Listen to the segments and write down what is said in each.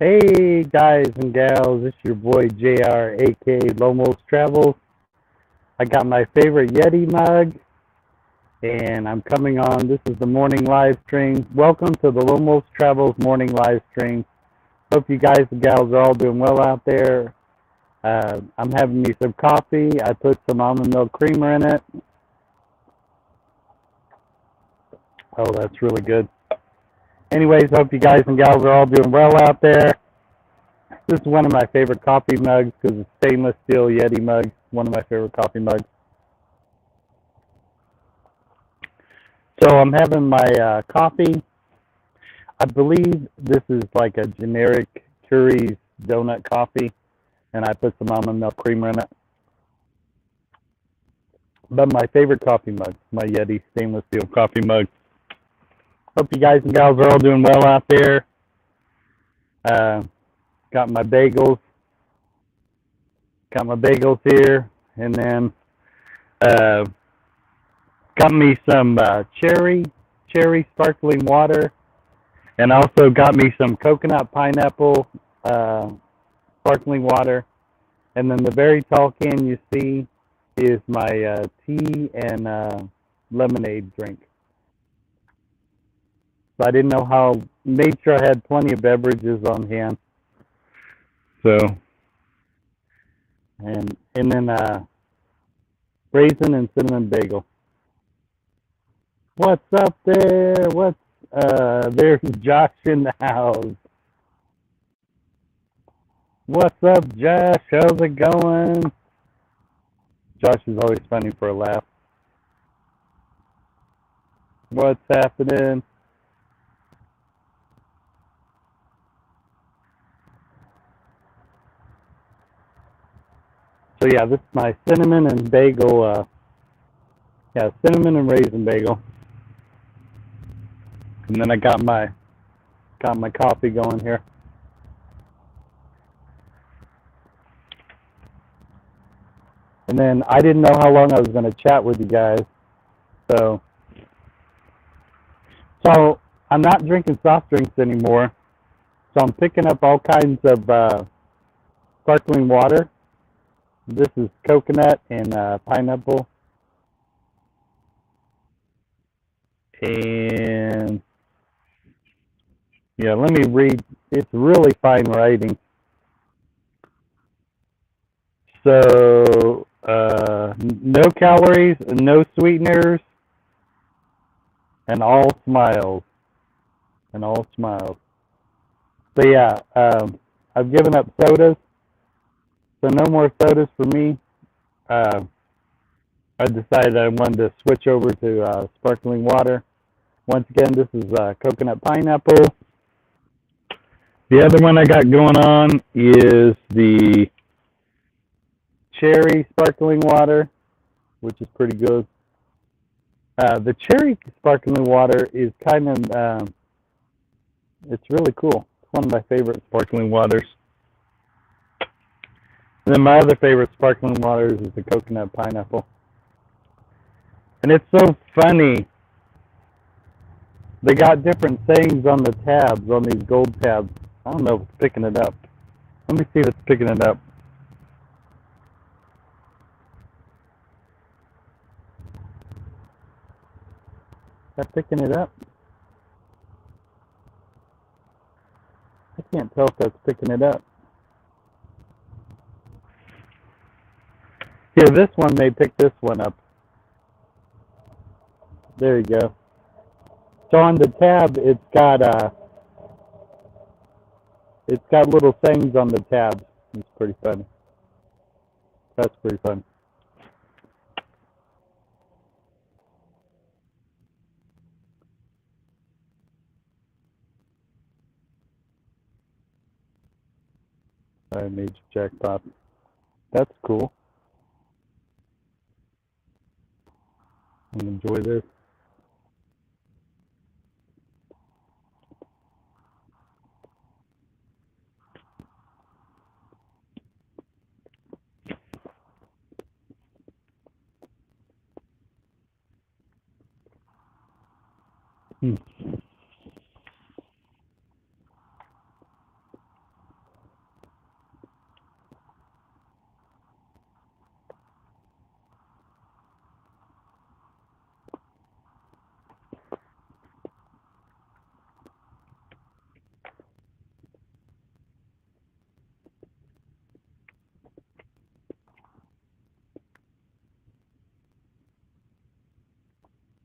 Hey guys and gals, it's your boy JR, aka Lomos Travels. I got my favorite Yeti mug, and I'm coming on. This is the morning live stream. Welcome to the Lomos Travels morning live stream. Hope you guys and gals are all doing well out there. I'm having me some coffee. I put some almond milk creamer in it. Oh, that's really good. Anyways, hope you guys and gals are all doing well out there. This is one of my favorite coffee mugs because it's stainless steel Yeti mug. One of my favorite coffee mugs. So I'm having my coffee. I believe this is like a generic Curry's donut coffee, and I put some almond milk creamer in it. But my favorite coffee mug, my Yeti stainless steel coffee mug. Hope you guys and gals are all doing well out there. Got my bagels. Got my bagels here, and then got me some cherry sparkling water, and also got me some coconut pineapple sparkling water. And then the very tall can you see is my tea and lemonade drink. So I didn't know how, made sure I had plenty of beverages on hand. So, and then raisin and cinnamon bagel. What's up there? There's Josh in the house. What's up, Josh? How's it going? Josh is always funny for a laugh. What's happening? So yeah, this is my cinnamon and bagel. Cinnamon and raisin bagel. And then I got my coffee going here. And then I didn't know how long I was going to chat with you guys, so I'm not drinking soft drinks anymore. So I'm picking up all kinds of sparkling water. This is coconut and pineapple. And yeah, let me read. It's really fine writing. So no calories, no sweeteners, and all smiles. And all smiles. So yeah, I've given up sodas. So no more sodas for me. I decided I wanted to switch over to sparkling water. Once again, this is coconut pineapple. The other one I got going on is the cherry sparkling water, which is pretty good. The cherry sparkling water is kind of, it's really cool. It's one of my favorite sparkling waters. And then my other favorite sparkling waters is the coconut pineapple. And it's so funny. They got different sayings on the tabs, on these gold tabs. I don't know if it's picking it up. Let me see if it's picking it up. Is that picking it up? I can't tell if that's picking it up. Here, this one may pick this one up. There you go. So on the tab, it's got little things on the tabs. It's pretty funny. That's pretty fun. I made jackpot. That's cool. Enjoy this.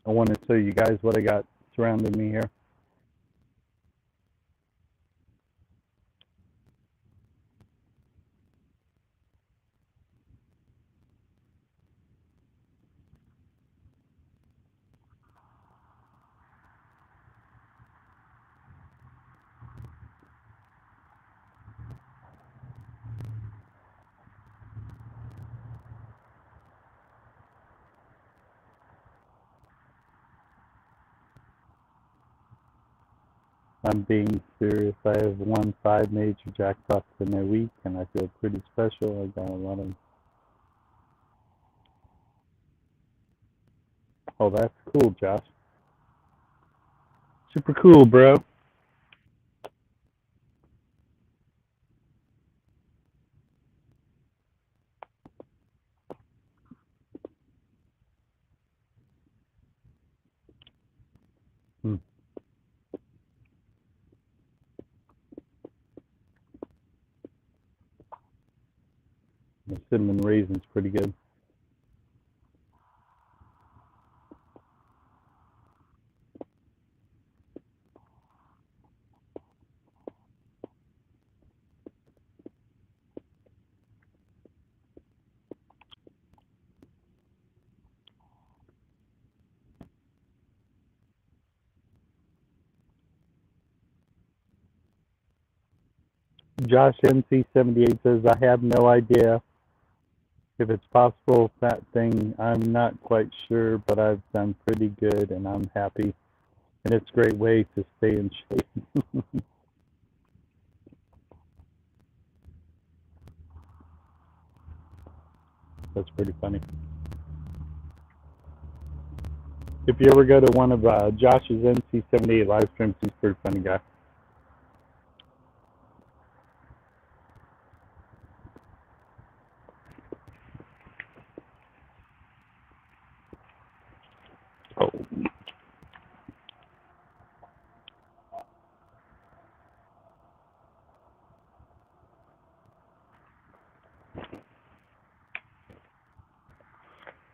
I want to show you guys what I got surrounding me here. I'm being serious. I have won 5 major jackpots in a week, and I feel pretty special. I got a lot of... Oh, that's cool, Josh. Super cool, bro. Hmm. The cinnamon raisin's pretty good. Josh MC78 says, I have no idea if it's possible, that thing. I'm not quite sure, but I've done pretty good, and I'm happy. And it's a great way to stay in shape. That's pretty funny. If you ever go to one of Josh's MC78 live streams, he's a pretty funny guy. Oh.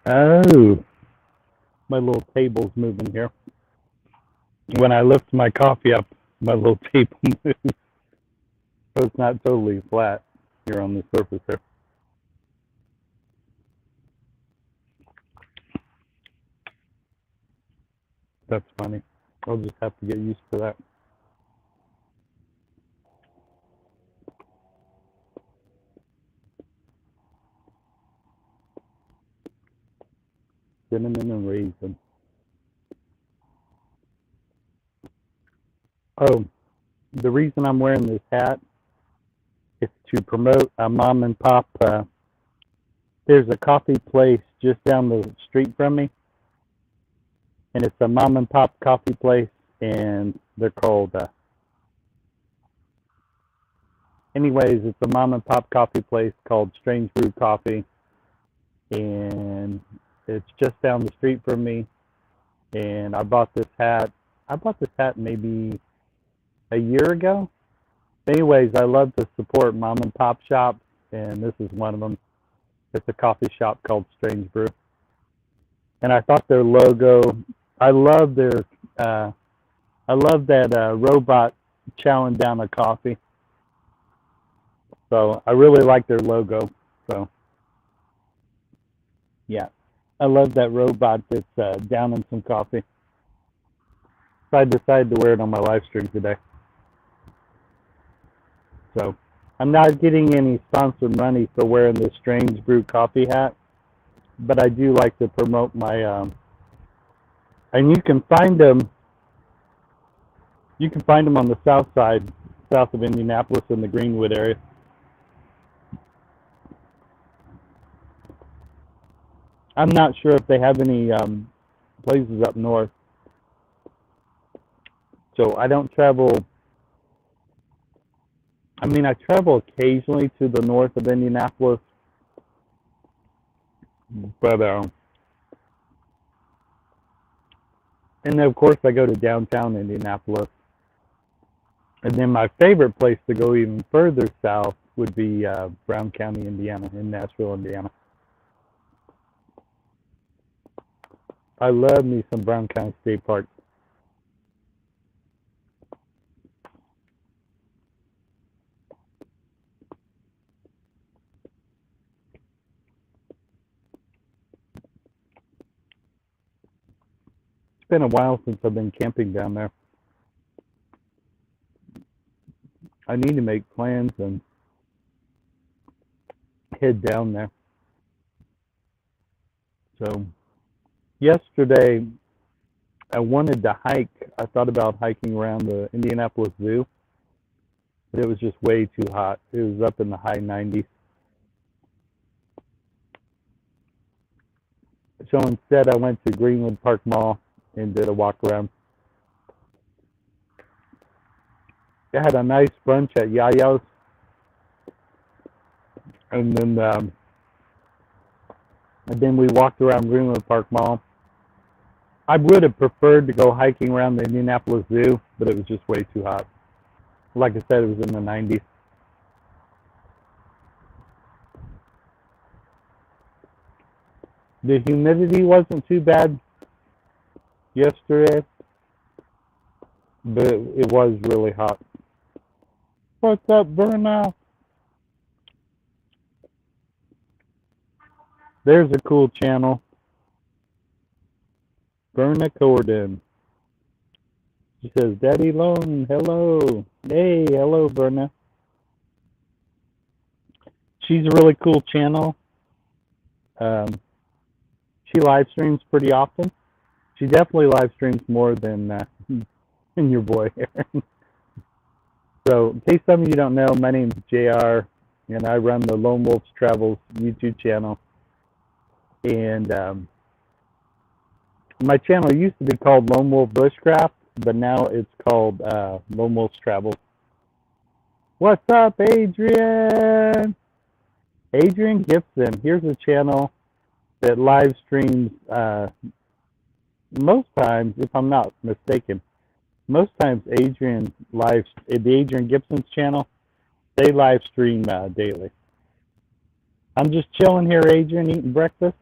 Oh. My little table's moving here. When I lift my coffee up, my little table moves. So it's not totally flat here on the surface there. That's funny. I'll just have to get used to that. Cinnamon and raisin. Oh, the reason I'm wearing this hat is to promote a mom and pop. There's a coffee place just down the street from me, and it's a mom and pop coffee place, and they're called. Anyways, it's a mom and pop coffee place called Strange Brew Coffee, and it's just down the street from me. And I bought this hat. I bought this hat maybe a year ago. Anyways, I love to support mom and pop shops, and this is one of them. It's a coffee shop called Strange Brew, and I thought their logo. I love their. I love that robot chowing down a coffee. So I really like their logo. So yeah, I love that robot that's downing some coffee. So I decided to wear it on my live stream today. So I'm not getting any sponsored money for wearing this Strange Brew coffee hat, but I do like to promote my. And you can find them. You can find them on the south side, south of Indianapolis, in the Greenwood area. I'm not sure if they have any places up north. So I don't travel. I mean, I travel occasionally to the north of Indianapolis, but and then of course I go to downtown Indianapolis. And then my favorite place to go even further south would be Brown County, Indiana, in Nashville, Indiana. I love me some Brown County State Park. It's been a while since I've been camping down there. I need to make plans and head down there. So yesterday I wanted to hike. I thought about hiking around the Indianapolis Zoo, but it was just way too hot. It was up in the high 90s. So instead I went to Greenwood Park Mall and did a walk around. I had a nice brunch at Yaya's, and then we walked around Greenwood Park Mall. I would have preferred to go hiking around the Indianapolis Zoo, but it was just way too hot. Like I said, it was in the 90s. The humidity wasn't too bad yesterday, but it was really hot. What's up, Verna? There's a cool channel. Verna Corden. She says, Daddy Lone, hello. Hey, hello, Verna. She's a really cool channel. She live streams pretty often. She definitely live streams more than your boy Aaron. So, in case some of you don't know, my name's JR, and I run the Lone Wolf Travels YouTube channel. And my channel used to be called Lone Wolf Bushcraft, but now it's called Lone Wolf's Travels. What's up, Adrian? Adrian Gibson. Here's a channel that live streams most times, if I'm not mistaken. Most times, the Adrian Gibson's channel, they live stream daily. I'm just chilling here, Adrian, eating breakfast.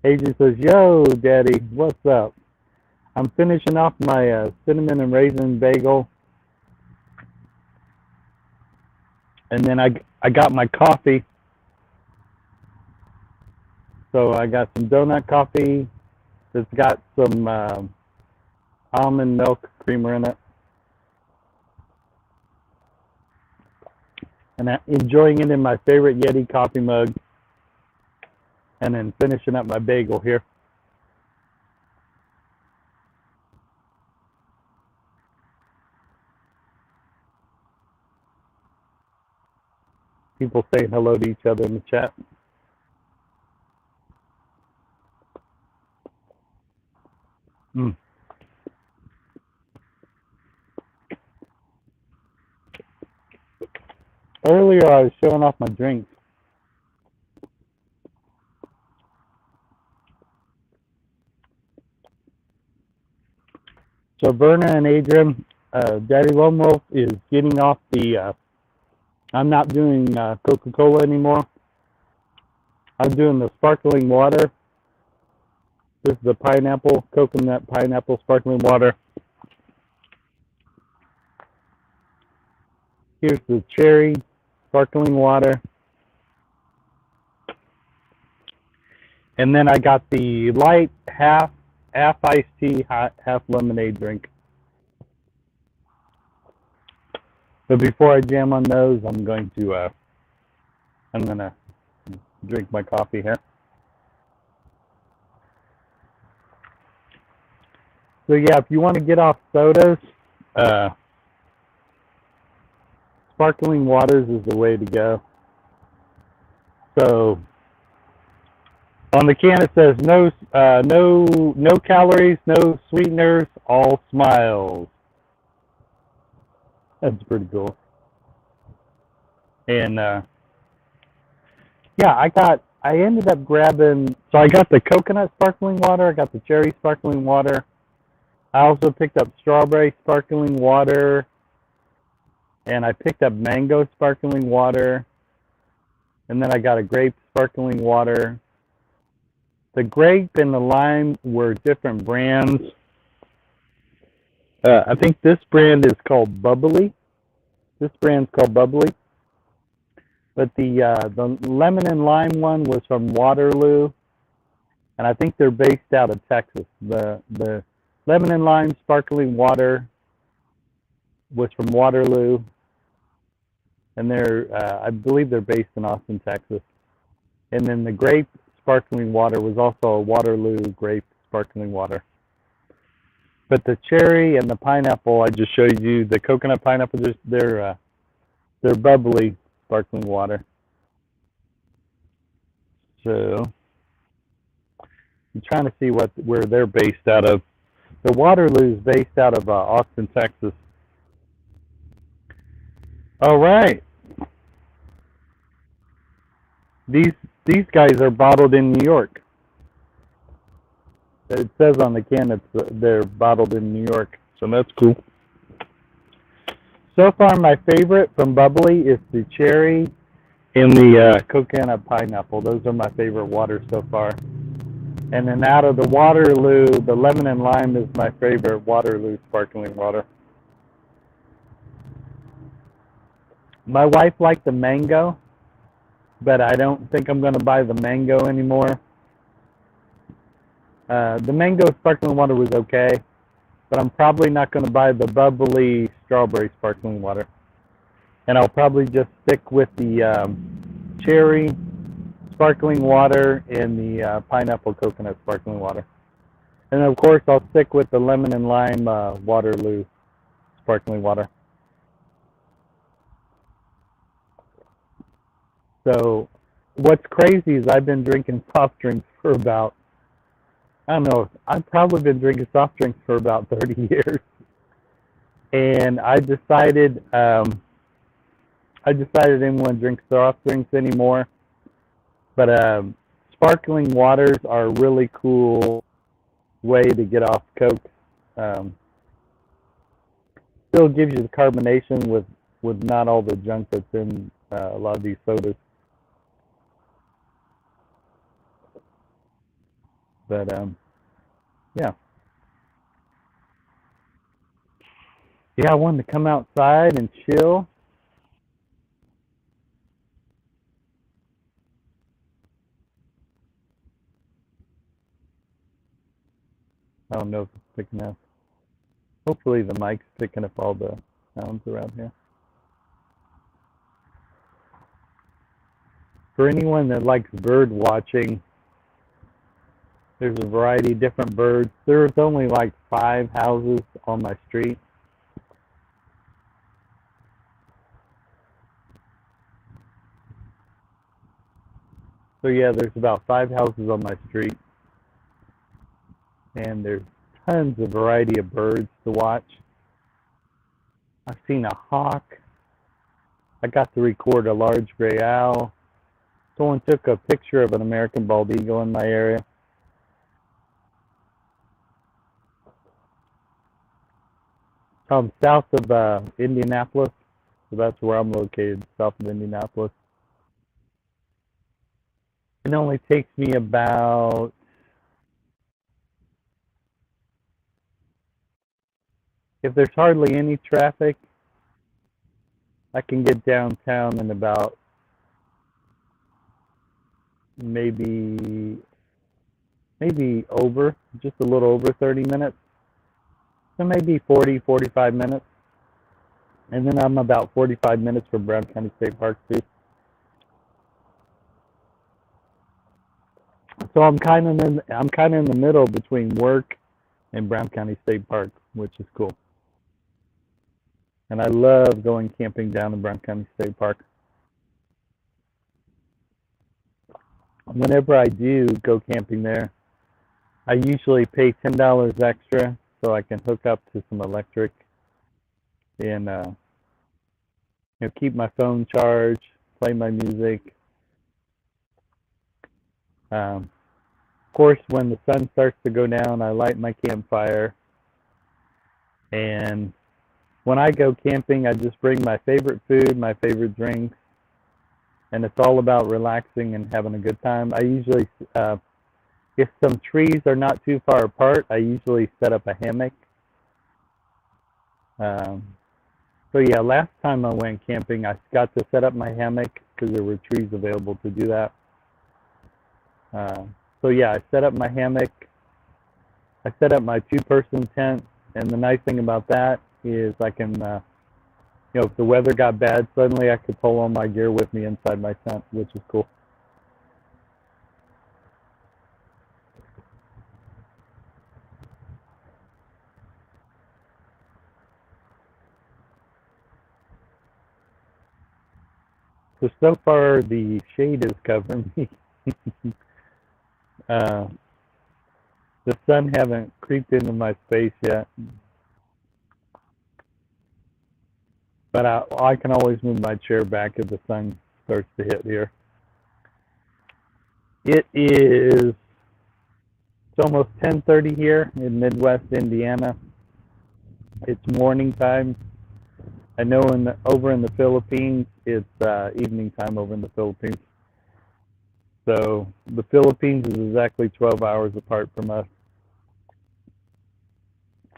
Adrian says, yo, Daddy, what's up? I'm finishing off my cinnamon and raisin bagel. And then I got my coffee. So I got some donut coffee that's got some almond milk creamer in it. And I'm enjoying it in my favorite Yeti coffee mug. And then finishing up my bagel here. People saying hello to each other in the chat. Earlier I was showing off my drinks. So Verna and Adrian, Daddy Lone Wolf is getting off the, I'm not doing Coca-Cola anymore. I'm doing the sparkling water. This is the pineapple, coconut pineapple sparkling water. Here's the cherry sparkling water. And then I got the light half iced tea, half lemonade drink. But before I jam on those, I'm gonna drink my coffee here. So yeah, if you want to get off sodas, sparkling waters is the way to go. So on the can it says no calories, no sweeteners, all smiles. That's pretty cool. And yeah, I ended up grabbing, so I got the coconut sparkling water, I got the cherry sparkling water. I also picked up strawberry sparkling water, and I picked up mango sparkling water, and then I got a grape sparkling water. The grape and the lime were different brands. I think this brand is called Bubbly. This brand's called Bubbly. But the lemon and lime one was from Waterloo, and I think they're based out of Texas. The lemon and lime sparkling water was from Waterloo, and I believe they're based in Austin, Texas. And then the grape sparkling water was also a Waterloo grape sparkling water. But the cherry and the pineapple, I just showed you, the coconut pineapple, they're Bubbly sparkling water. So I'm trying to see where they're based out of. The Waterloo is based out of Austin, Texas. All right. These guys are bottled in New York. It says on the can they're bottled in New York, so that's cool. So far, my favorite from Bubbly is the cherry and the coconut pineapple. Those are my favorite waters so far. And then out of the Waterloo, the lemon and lime is my favorite Waterloo sparkling water. My wife liked the mango, but I don't think I'm going to buy the mango anymore. The mango sparkling water was okay, but I'm probably not going to buy the Bubbly strawberry sparkling water. And I'll probably just stick with the cherry sparkling water and the pineapple coconut sparkling water. And of course, I'll stick with the lemon and lime Waterloo sparkling water. So what's crazy is I've been drinking soft drinks for about, I don't know, I've probably been drinking soft drinks for about 30 years. And I decided I didn't want to drink soft drinks anymore. But sparkling waters are a really cool way to get off Coke. Still gives you the carbonation with not all the junk that's in a lot of these sodas. But yeah. Yeah, I wanted to come outside and chill. I don't know if it's picking up. Hopefully the mic's picking up all the sounds around here. For anyone that likes bird watching, there's a variety of different birds. There's only like 5 houses on my street. So yeah, there's about 5 houses on my street. And there's tons of variety of birds to watch. I've seen a hawk. I got to record a large gray owl. Someone took a picture of an American bald eagle in my area. South of Indianapolis. So that's where I'm located, south of Indianapolis. It only takes me about if there's hardly any traffic, I can get downtown in about maybe over, just a little over 30 minutes. So maybe 40, 45 minutes. And then I'm about 45 minutes from Brown County State Park too. So I'm kind of in the middle between work and Brown County State Park, which is cool. And I love going camping down in Brown County State Park. Whenever I do go camping there, I usually pay $10 extra so I can hook up to some electric and keep my phone charged, play my music. Of course, when the sun starts to go down, I light my campfire. And when I go camping, I just bring my favorite food, my favorite drinks, and it's all about relaxing and having a good time. I usually If some trees are not too far apart, I usually set up a hammock. Um, so yeah, last time I went camping, I got to set up my hammock because there were trees available to do that. So yeah, I set up my hammock. I set up my two-person tent, and the nice thing about that is I can, if the weather got bad, suddenly I could pull all my gear with me inside my tent, which is cool. So far the shade is covering me. uh, the sun haven't creeped into my space yet, but I can always move my chair back if the sun starts to hit here. It's almost 10:30 here in Midwest Indiana. It's morning time. I know over in the Philippines, it's evening time over in the Philippines. So the Philippines is exactly 12 hours apart from us.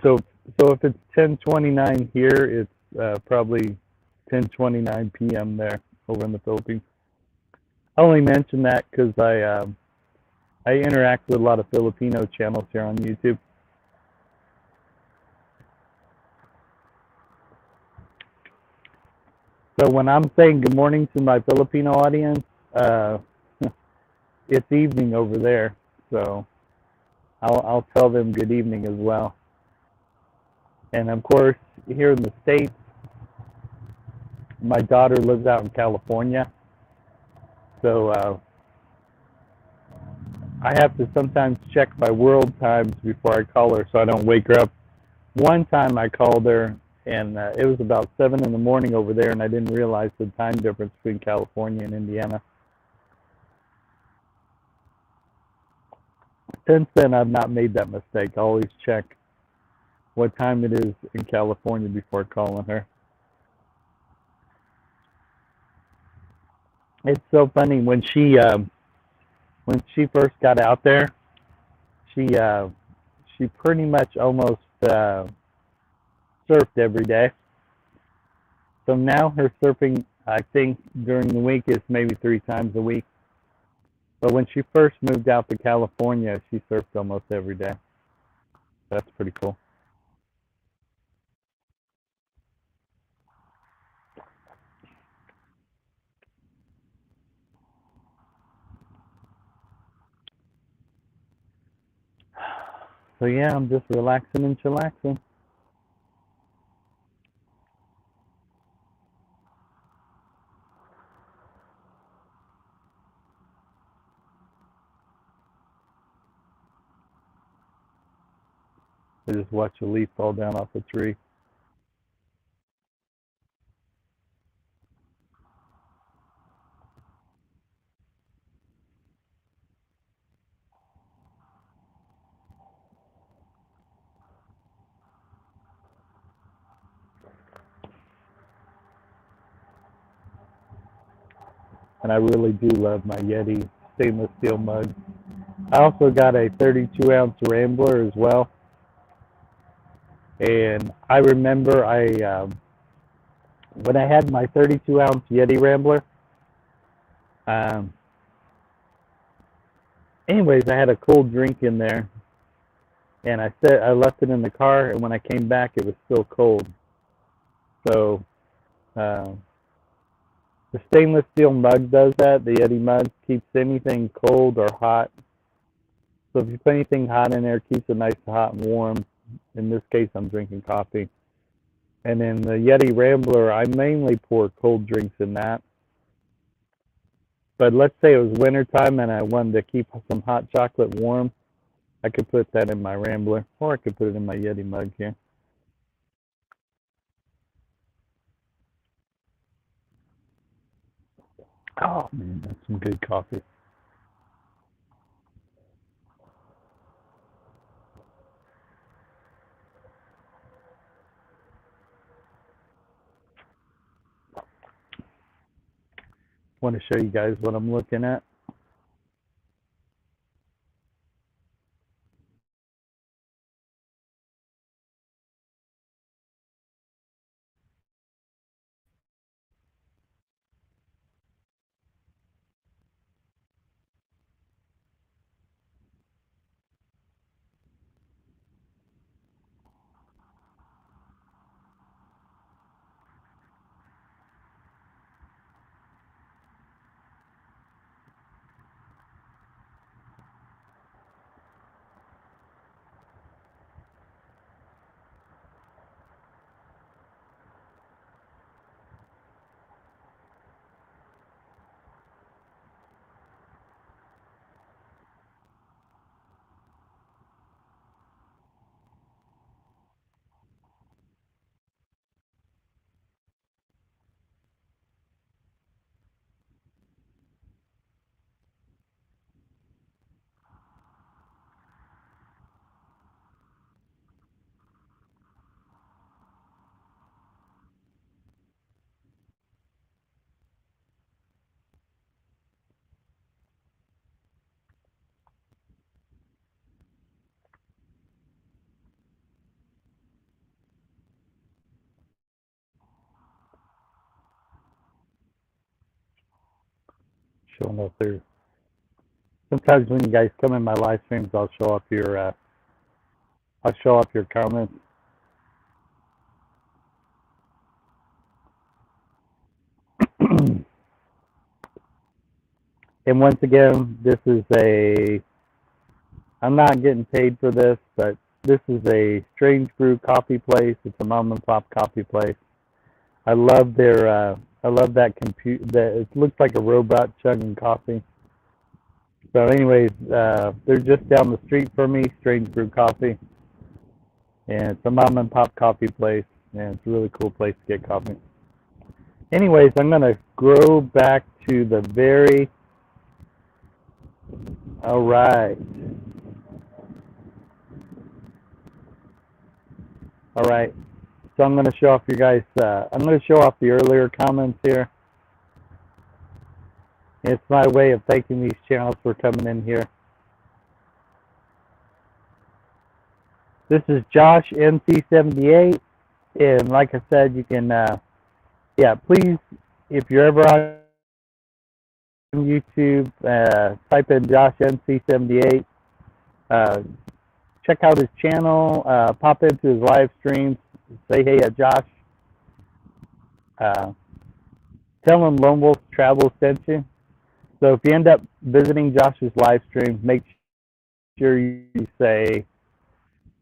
So if it's 10:29 here, it's probably 10:29 p.m. there over in the Philippines. I only mention that because I interact with a lot of Filipino channels here on YouTube. So when I'm saying good morning to my Filipino audience, uh, it's evening over there. So I'll tell them good evening as well. And of course, here in the States, my daughter lives out in California. So I have to sometimes check my world times before I call her so I don't wake her up. One time I called her and it was about 7 in the morning over there, and I didn't realize the time difference between California and Indiana. Since then, I've not made that mistake. I always check what time it is in California before calling her. It's so funny when she first got out there, she pretty much almost surfed every day. So now her surfing, I think, during the week is maybe 3 times a week. But when she first moved out to California, she surfed almost every day. That's pretty cool. So yeah, I'm just relaxing and chillaxing. I just watch a leaf fall down off a tree. And I really do love my Yeti stainless steel mug. I also got a 32-ounce Rambler as well. And I remember when I had my 32-ounce Yeti Rambler, um, anyways, I had a cold drink in there, and I left it in the car, and when I came back, it was still cold. So uh, the stainless steel mug does that. The Yeti mug keeps anything cold or hot. So if you put anything hot in there, it keeps it nice and hot and warm. In this case, I'm drinking coffee. And then the Yeti Rambler, I mainly pour cold drinks in that. But let's say it was wintertime and I wanted to keep some hot chocolate warm, I could put that in my Rambler, or I could put it in my Yeti mug here. Oh man, that's some good coffee. Want to show you guys what I'm looking at. showing up there. Sometimes when you guys come in my live streams, I'll show up your comments. And once again, this is I'm not getting paid for this, but this is a Strange Brew coffee place. It's a mom and pop coffee place. I love that it looks like a robot chugging coffee. So anyways, they're just down the street from me, Strange Brew Coffee. And it's a mom and pop coffee place, and it's a really cool place to get coffee. Anyways, I'm going to go back to the very... All right. All right. So I'm going to show off you guys, I'm going to show off the earlier comments here. It's my way of thanking these channels for coming in here. This is Josh NC78, and like I said, you can, yeah, please, if you're ever on YouTube, type in Josh NC78, check out his channel, pop into his live streams, say hey at Josh, tell him Lone Wolf Travel sent you. So if you end up visiting Josh's live stream, make sure you say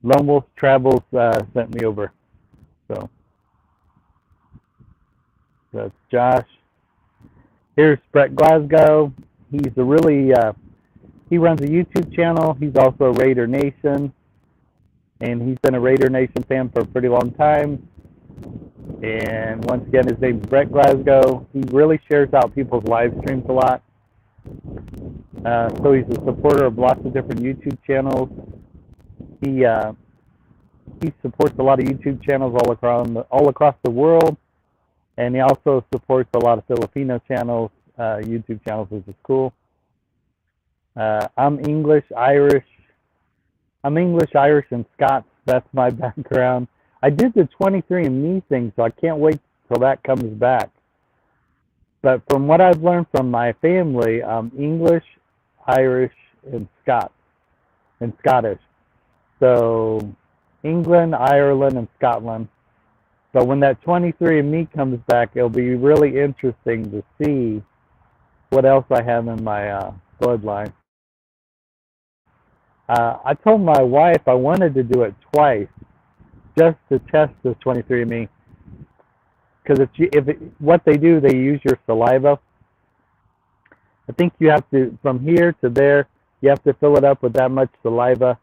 Lone Wolf Travels sent me over. So that's Josh. Here's Brett Glasgow. He's a really, he runs a YouTube channel. He's also a Raider Nation, and he's been a Raider Nation fan for a pretty long time. And once again, his name's Brett Glasgow. He really shares out people's live streams a lot. So he's a supporter of lots of different YouTube channels. He supports a lot of YouTube channels all across the world, and he also supports a lot of Filipino channels, YouTube channels, which is cool. I'm English, Irish, and Scots. That's my background. I did the 23andMe thing, so I can't wait till that comes back. But from what I've learned from my family, I'm English, Irish, and Scottish. So England, Ireland, and Scotland. So when that 23andMe comes back, it'll be really interesting to see what else I have in my bloodline. I told my wife I wanted to do it twice just to test the 23andMe. Because what they do, they use your saliva. I think you have to, from here to there, you have to fill it up with that much saliva,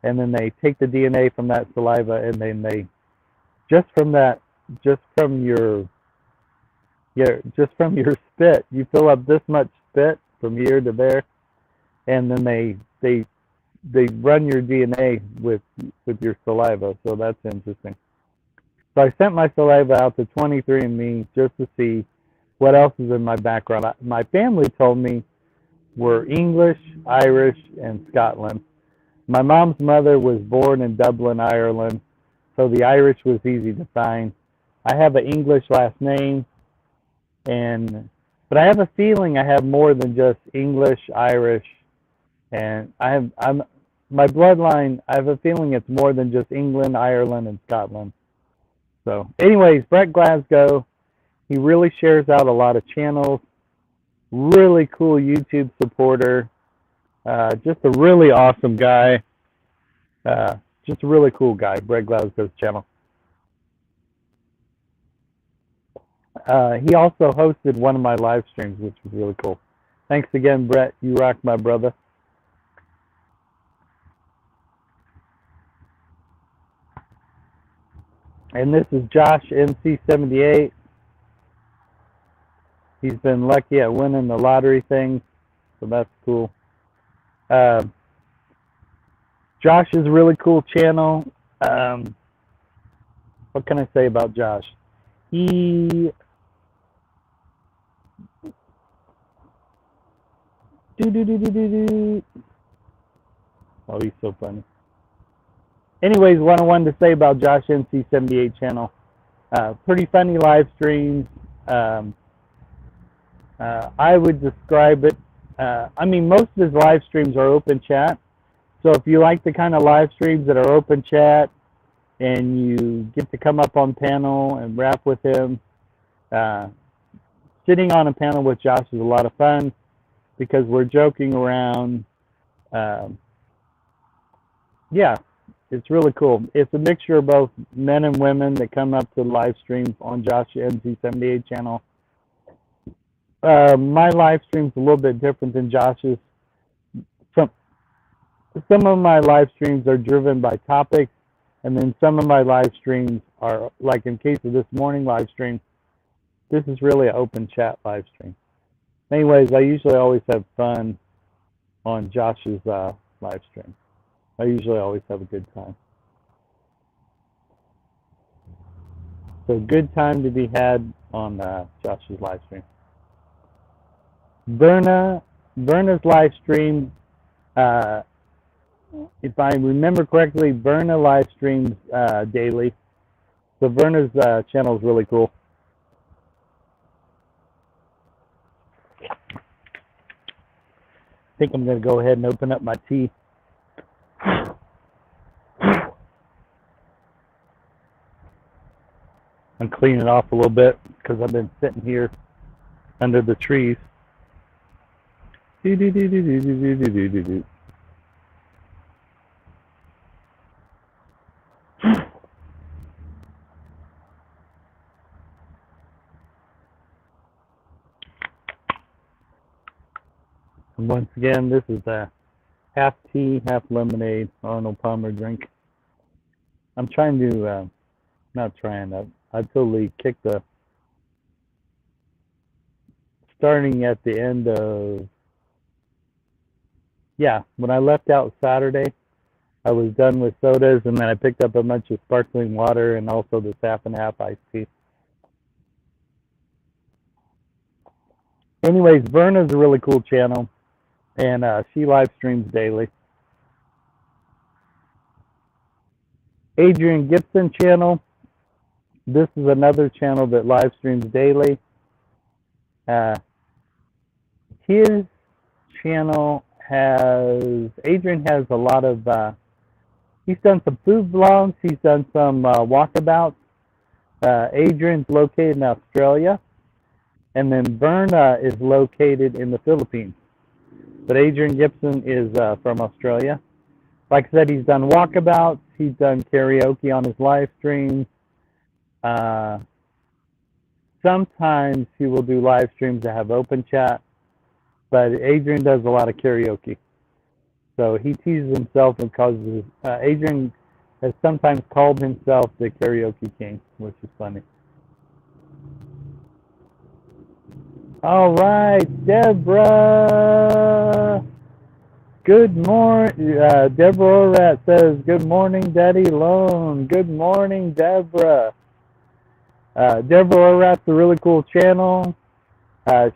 and then they take the DNA from that saliva, and then they, just from your spit, you fill up this much spit from here to there, and then they run your DNA with your saliva. So that's interesting. So I sent my saliva out to 23andMe just to see what else is in my background. My family told me we're English, Irish, and Scotland. My mom's mother was born in Dublin, Ireland, so the Irish was easy to find. I have an English last name, but I have a feeling I have more than just English, Irish, and my bloodline, I have a feeling it's more than just England, Ireland, and Scotland. So anyways, Brett Glasgow, he really shares out a lot of channels, really cool YouTube supporter, just a really awesome guy, just a really cool guy, Brett Glasgow's channel. He also hosted one of my live streams, which was really cool. Thanks again, Brett. You rock, my brother. And this is Josh NC78. He's been lucky at winning the lottery thing, so that's cool. Josh is a really cool channel. What can I say about Josh? Oh, he's so funny. Anyways, what I wanted to say about Josh NC78 channel. Pretty funny live streams. I would describe it, I mean, most of his live streams are open chat. So if you like the kind of live streams that are open chat and you get to come up on panel and rap with him, sitting on a panel with Josh is a lot of fun because we're joking around. Yeah, it's really cool. It's a mixture of both men and women that come up to live streams on Josh NC78 channel. My live stream's a little bit different than Josh's. Some of my live streams are driven by topics, and then some of my live streams are, like in case of this morning live stream, this is really an open chat live stream. Anyways, I usually always have fun on Josh's live stream. I usually always have a good time. So good time to be had on Josh's live stream. Berna's live stream, if I remember correctly, Berna live streams daily. So Berna's channel is really cool. I think I'm going to go ahead and open up my tea. I'm cleaning it off a little bit because I've been sitting here under the trees. And once again, this is a half tea, half lemonade Arnold Palmer drink. I'm trying to, not trying to, I totally kicked the, starting at the end of, yeah, when I left out Saturday, I was done with sodas, and then I picked up a bunch of sparkling water and also this half and half iced tea. Anyways, Verna's a really cool channel, and she live streams daily. Adrian Gibson channel, this is another channel that live streams daily. His channel has, Adrian has a lot of, he's done some food vlogs, he's done some walkabouts. Adrian's located in Australia, and then Berna is located in the Philippines. But Adrian Gibson is from Australia. Like I said, he's done walkabouts, he's done karaoke on his live stream. Sometimes he will do live streams that have open chat, but Adrian does a lot of karaoke. So he teases himself and causes, Adrian has sometimes called himself the karaoke king, which is funny. All right, Deborah. Good morning. Deborah Orat says, good morning, Daddy Lone. Good morning, Deborah. Deborah Orat's a really cool channel.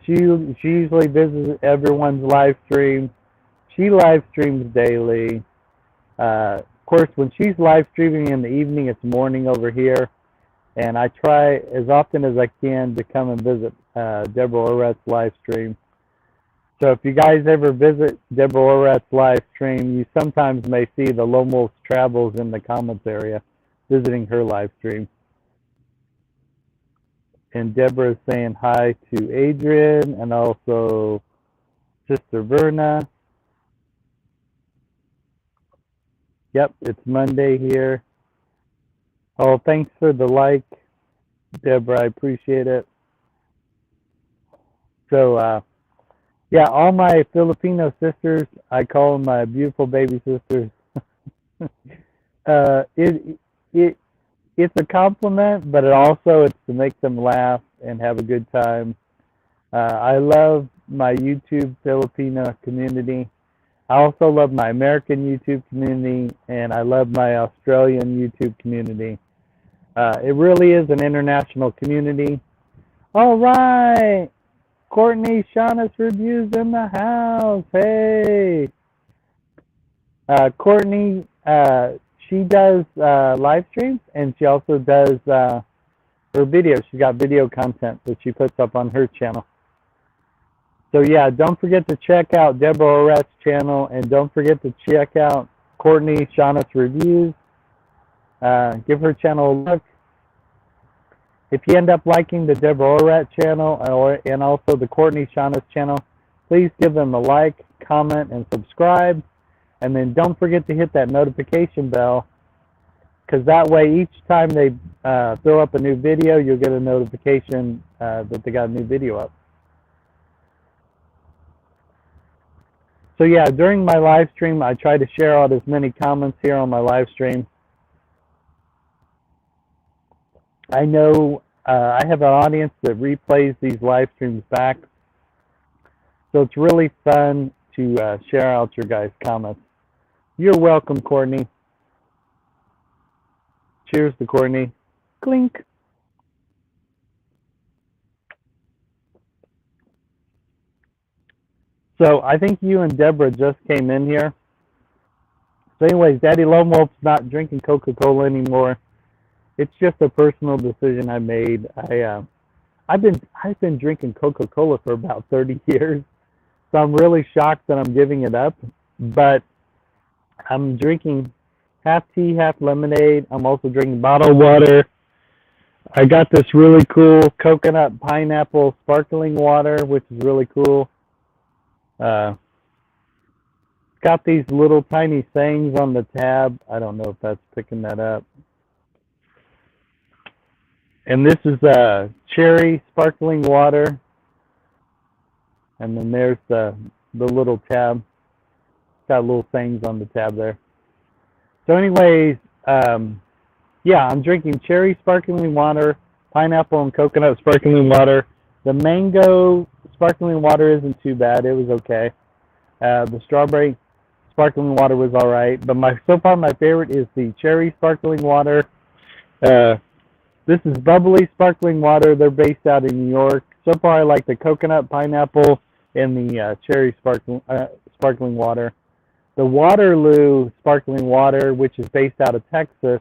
She usually visits everyone's live stream. She live streams daily. Of course, when she's live streaming in the evening, it's morning over here. And I try as often as I can to come and visit Deborah Orat's live stream. So if you guys ever visit Deborah Orat's live stream, you sometimes may see the Lone Wolf Travels in the comments area visiting her live stream. And Deborah is saying hi to Adrian and also Sister Verna. Yep, it's Monday here. Oh, thanks for the like, Deborah. I appreciate it. So, yeah, all my Filipino sisters, I call them my beautiful baby sisters. It's a compliment, but it's to make them laugh and have a good time. I love my YouTube Filipino community. I also love my American YouTube community, and I love my Australian YouTube community. It really is an international community. All right, Courtney Shauna's Reviews in the house. Hey, Courtney, she does live streams, and she also does her videos. She's got video content that she puts up on her channel. So yeah, don't forget to check out Deborah Orat's channel, and don't forget to check out Courtney Shauna's reviews. Give her channel a look. If you end up liking the Deborah Orat channel and also the Courtney Shauna's channel, please give them a like, comment, and subscribe. And then don't forget to hit that notification bell, because that way each time they throw up a new video, you'll get a notification that they got a new video up. So yeah, during my live stream, I try to share out as many comments here on my live stream. I know I have an audience that replays these live streams back, so it's really fun to share out your guys' comments. You're welcome, Courtney. Cheers to Courtney. Clink. So I think you and Deborah just came in here. So anyways, Daddy Lone Wolf's not drinking Coca-Cola anymore. It's just a personal decision I made. I've been drinking Coca-Cola for about 30 years, so I'm really shocked that I'm giving it up. But I'm drinking half tea, half lemonade. I'm also drinking bottled water. I got this really cool coconut pineapple sparkling water, which is really cool. Got these little tiny sayings on the tab. I don't know if that's picking that up. And this is cherry sparkling water. And then there's the little tab. Got little sayings on the tab there. So anyways, yeah, I'm drinking cherry sparkling water, pineapple and coconut sparkling water. The mango sparkling water isn't too bad. It was okay. The strawberry sparkling water was all right. But so far my favorite is the cherry sparkling water. This is bubbly sparkling water. They're based out in New York. So far I like the coconut, pineapple, and the cherry sparkling water. The Waterloo sparkling water, which is based out of Texas,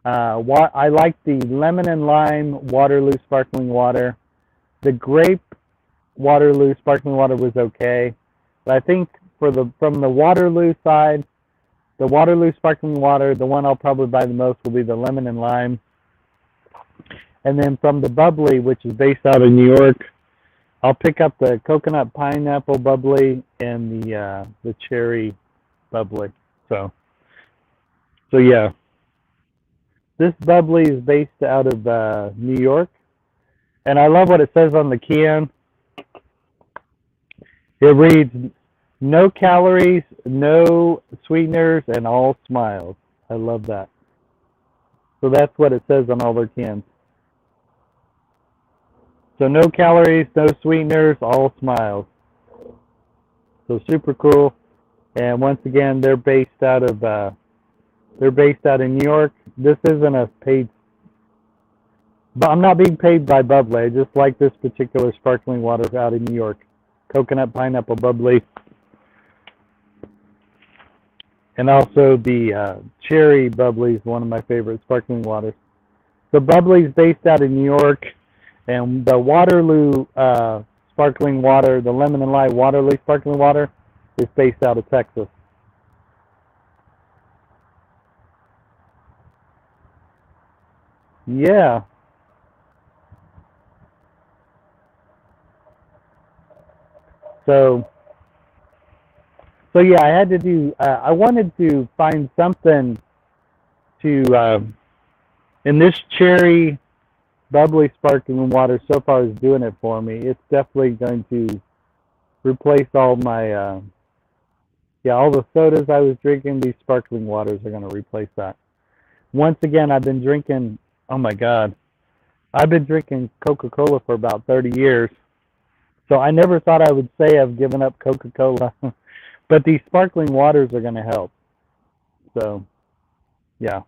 I like the lemon and lime Waterloo sparkling water. The grape Waterloo sparkling water was okay, but I think from the Waterloo side, the Waterloo sparkling water, the one I'll probably buy the most will be the lemon and lime. And then from the bubbly, which is based out of New York, I'll pick up the coconut pineapple bubbly and the cherry bubbly. So yeah, this bubbly is based out of New York, and I love what it says on the can. It reads, "No calories, no sweeteners, and all smiles." I love that. So that's what it says on all their cans. So no calories, no sweeteners, all smiles. So super cool. And once again, they're based out of New York. This isn't a paid, but I'm not being paid by Bubbly. I just like this particular sparkling water out in New York. Coconut pineapple bubbly. And also the cherry bubbly is one of my favorite sparkling waters. The bubbly is based out in New York. And the Waterloo sparkling water, the lemon and lime Waterloo sparkling water, is based out of Texas. Yeah. So yeah, I had to do, I wanted to find something to, in this cherry bubbly sparkling water so far is doing it for me. It's definitely going to replace all my, all the sodas I was drinking. These sparkling waters are going to replace that. Once again, I've been drinking, oh my God, I've been drinking Coca-Cola for about 30 years. So I never thought I would say I've given up Coca-Cola, but these sparkling waters are going to help. So, yeah.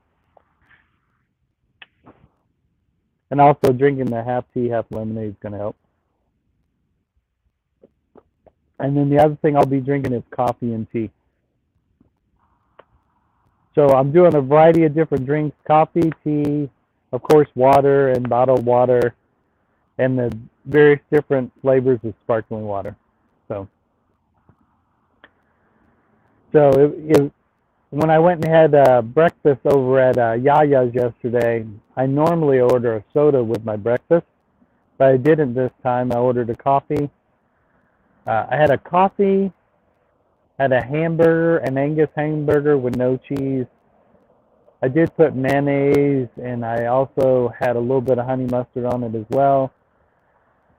And also drinking the half tea, half lemonade is going to help. And then the other thing I'll be drinking is coffee and tea. So I'm doing a variety of different drinks, coffee, tea, of course, water and bottled water, and the various different flavors of sparkling water. So when I went and had breakfast over at Yaya's yesterday, I normally order a soda with my breakfast, but I didn't this time. I ordered a coffee. I had a coffee, had a hamburger, an Angus hamburger with no cheese. I did put mayonnaise, and I also had a little bit of honey mustard on it as well.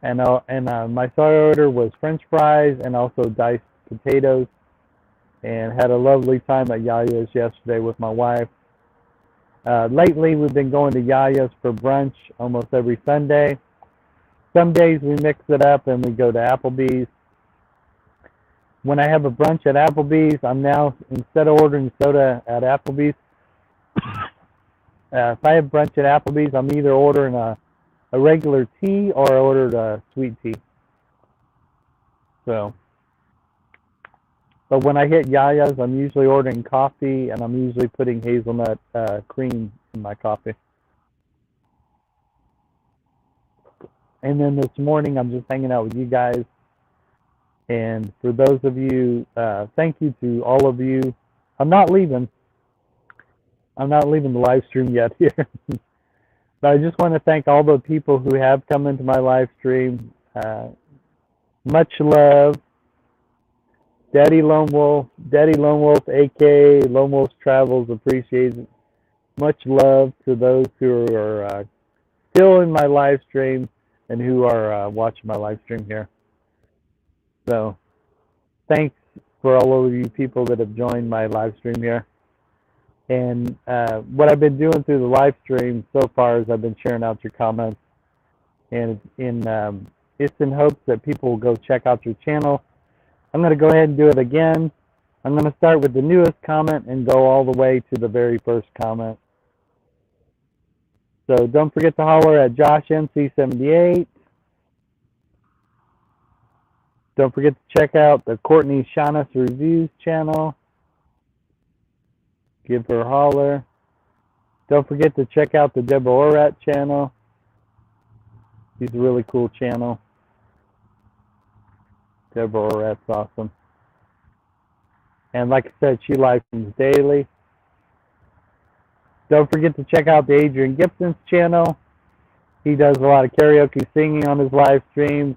And my side order was French fries and also diced potatoes. And had a lovely time at Yaya's yesterday with my wife. Lately, we've been going to Yaya's for brunch almost every Sunday. Some days we mix it up and we go to Applebee's. When I have a brunch at Applebee's, I'm now, instead of ordering soda at Applebee's, if I have brunch at Applebee's, I'm either ordering a regular tea or I ordered a sweet tea. So, but when I hit Yaya's, I'm usually ordering coffee, and I'm usually putting hazelnut cream in my coffee. And then this morning, I'm just hanging out with you guys. And for those of you, thank you to all of you. I'm not leaving the live stream yet here. But I just want to thank all the people who have come into my live stream. Much love. Daddy Lone Wolf, aka Lone Wolf Travels, appreciates it. Much love to those who are still in my live stream and who are watching my live stream here. So, thanks for all of you people that have joined my live stream here. And what I've been doing through the live stream so far is I've been sharing out your comments, and it's in hopes that people will go check out your channel. I'm going to go ahead and do it again. I'm going to start with the newest comment and go all the way to the very first comment. So don't forget to holler at Josh NC78. Don't forget to check out the Courtney Shaughness Reviews channel. Give her a holler. Don't forget to check out the Deborah Orat channel. She's a really cool channel. Deborah Orat's awesome. And like I said, she live streams daily. Don't forget to check out the Adrian Gibson's channel. He does a lot of karaoke singing on his live streams.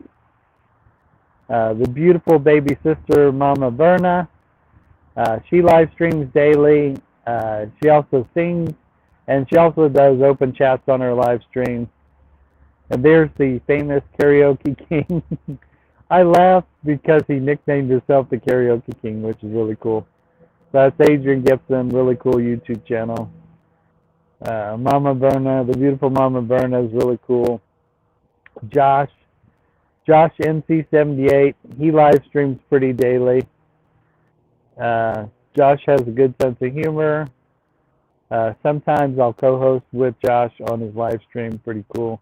The beautiful baby sister, Mama Verna. She live streams daily. She also sings, and she also does open chats on her live stream. And there's the famous Karaoke King. I laugh because he nicknamed himself the Karaoke King, which is really cool. So that's Adrian Gibson, really cool YouTube channel. Mama Verna, the beautiful Mama Verna is really cool. Josh NC78, he live streams pretty daily. Josh has a good sense of humor. Sometimes I'll co-host with Josh on his live stream, pretty cool.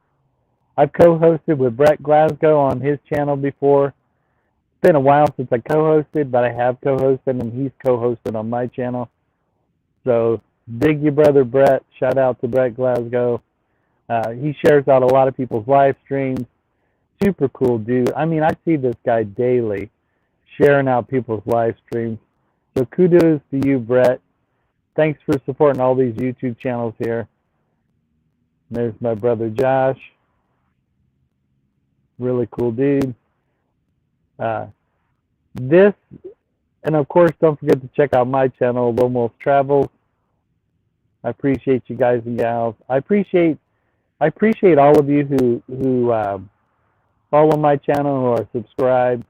I've co-hosted with Brett Glasgow on his channel before. It's been a while since I co-hosted, but I have co-hosted, and he's co-hosted on my channel. So, dig your brother Brett. Shout out to Brett Glasgow. He shares out a lot of people's live streams. Super cool dude. I mean, I see this guy daily sharing out people's live streams. So kudos to you, Brett. Thanks for supporting all these YouTube channels here. There's my brother Josh. Really cool dude. This, and of course, don't forget to check out my channel, Lone Wolf Travels. I appreciate you guys and gals. I appreciate all of you who follow my channel, who are subscribed.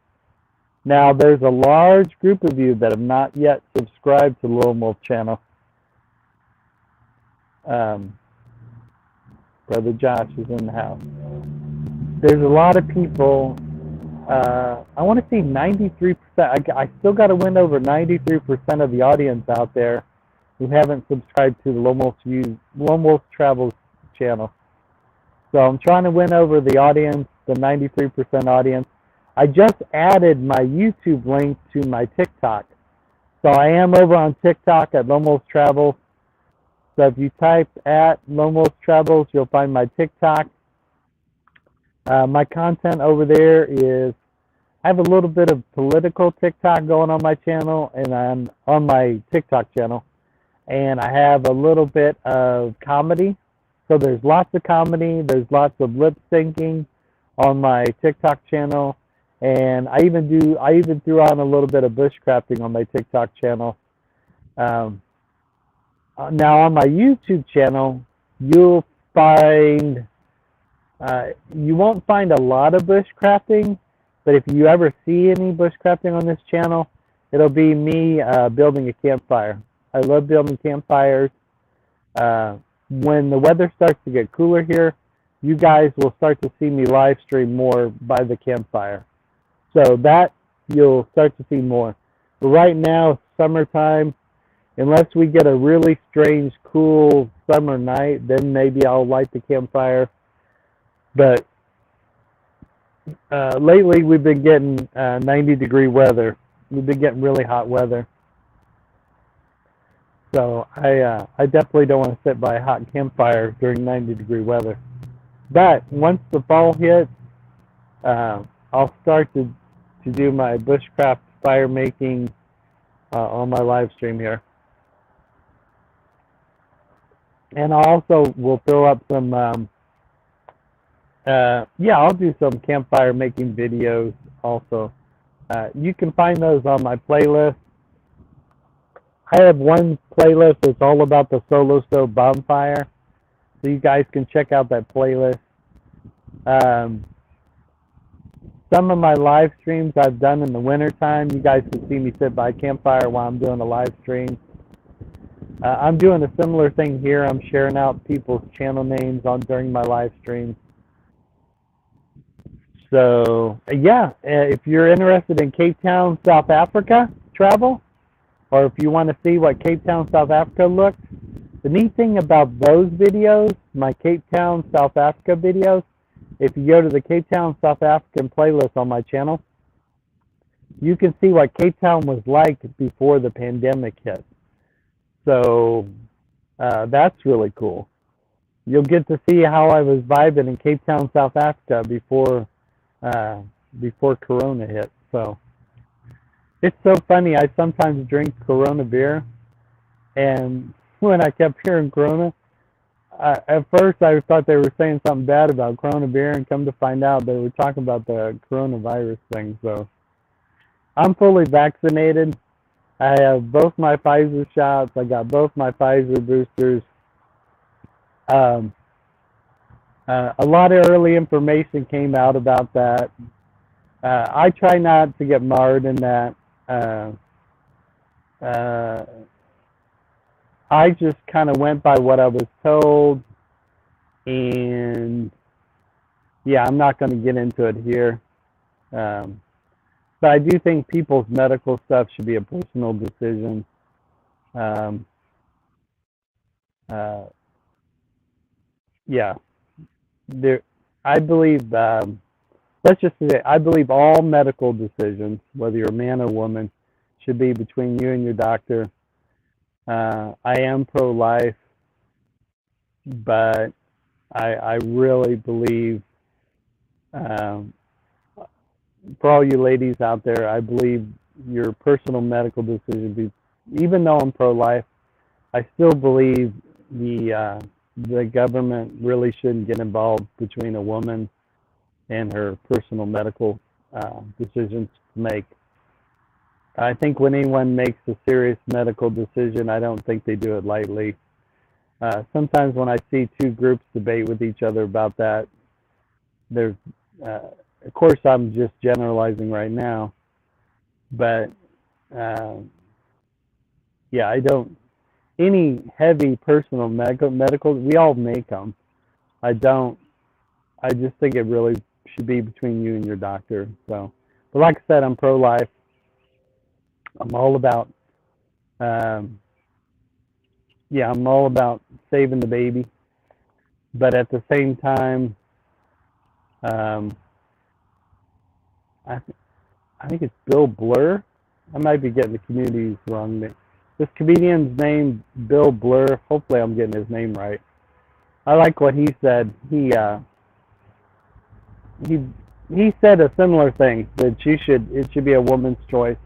Now, there's a large group of you that have not yet subscribed to the Lone Wolf channel. Brother Josh is in the house. There's a lot of people. I want to see 93%. I still got to win over 93% of the audience out there who haven't subscribed to the Lone Wolf Travels channel. So I'm trying to win over the audience, the 93% audience. I just added my YouTube link to my TikTok. So I am over on TikTok at Lone Wolf Travels. So if you type at Lone Wolf Travels, you'll find my TikTok. My content over there is I have a little bit of political TikTok going on my channel, and I'm on my TikTok channel, and I have a little bit of comedy. So there's lots of comedy, there's lots of lip syncing on my TikTok channel, and I even threw on a little bit of bushcrafting on my TikTok channel. Um, Now on my YouTube channel, you'll find you won't find a lot of bushcrafting, but if you ever see any bushcrafting on this channel, it'll be me building a campfire. I love building campfires. When the weather starts to get cooler here, you guys will start to see me live stream more by the campfire. So that you'll start to see more. But right now, summertime, unless we get a really strange, cool summer night, then maybe I'll light the campfire. But lately, we've been getting 90-degree weather. We've been getting really hot weather. So I definitely don't want to sit by a hot campfire during 90-degree weather. But once the fall hits, I'll start to do my bushcraft fire making on my live stream here. And I also will throw up some, I'll do some campfire making videos also. You can find those on my playlist. I have one playlist that's all about the Solo Stove bonfire, so you guys can check out that playlist. Some of my live streams I've done in the wintertime, you guys can see me sit by a campfire while I'm doing a live stream. I'm doing a similar thing here. I'm sharing out people's channel names during my live stream. So, if you're interested in Cape Town, South Africa travel, or if you want to see what Cape Town, South Africa looks, the neat thing about those videos, my Cape Town, South Africa videos, if you go to the Cape Town, South African playlist on my channel, you can see what Cape Town was like before the pandemic hit. So that's really cool. You'll get to see how I was vibing in Cape Town, South Africa before Corona hit. So it's so funny. I sometimes drink Corona beer, and when I kept hearing Corona, at first I thought they were saying something bad about Corona beer, and come to find out they were talking about the coronavirus thing. So I'm fully vaccinated. I have both my Pfizer shots. I got both my Pfizer boosters. A lot of early information came out about that. I try not to get marred in that. I just kind of went by what I was told, and I'm not going to get into it here. But I do think people's medical stuff should be a personal decision. I believe, let's just say, I believe all medical decisions, whether you're a man or woman, should be between you and your doctor. I am pro-life, but I really believe, for all you ladies out there, I believe your personal medical decision, even though I'm pro-life, I still believe the government really shouldn't get involved between a woman and her personal medical decisions to make. I think when anyone makes a serious medical decision, I don't think they do it lightly. Sometimes when I see two groups debate with each other about that, there's, of course, I'm just generalizing right now, but I don't. Any heavy personal medical, we all make them. I just think it really should be between you and your doctor. So, but like I said, I'm pro-life. I'm all about, I'm all about saving the baby. But at the same time, I think it's Bill Blur. I might be getting the communities wrong. This comedian's name, Bill Blur. Hopefully I'm getting his name right. I like what he said. He he said a similar thing, that it should be a woman's choice,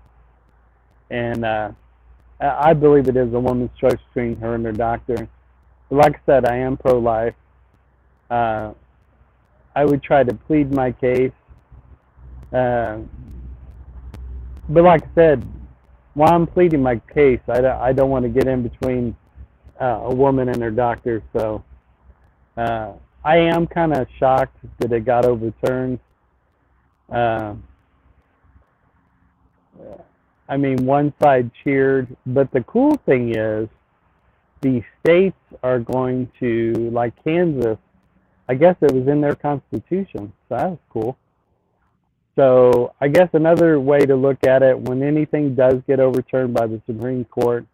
and I believe it is a woman's choice between her and her doctor. But like I said, I am pro-life. Uh, I would try to plead my case, uh, but like I said, while I'm pleading my case, I don't want to get in between a woman and her doctor. So uh, I am kind of shocked that it got overturned. Uh, I mean, one side cheered, but the cool thing is the states are going to, like Kansas, I guess it was in their constitution, so that was cool. So I guess another way to look at it, when anything does get overturned by the Supreme Court,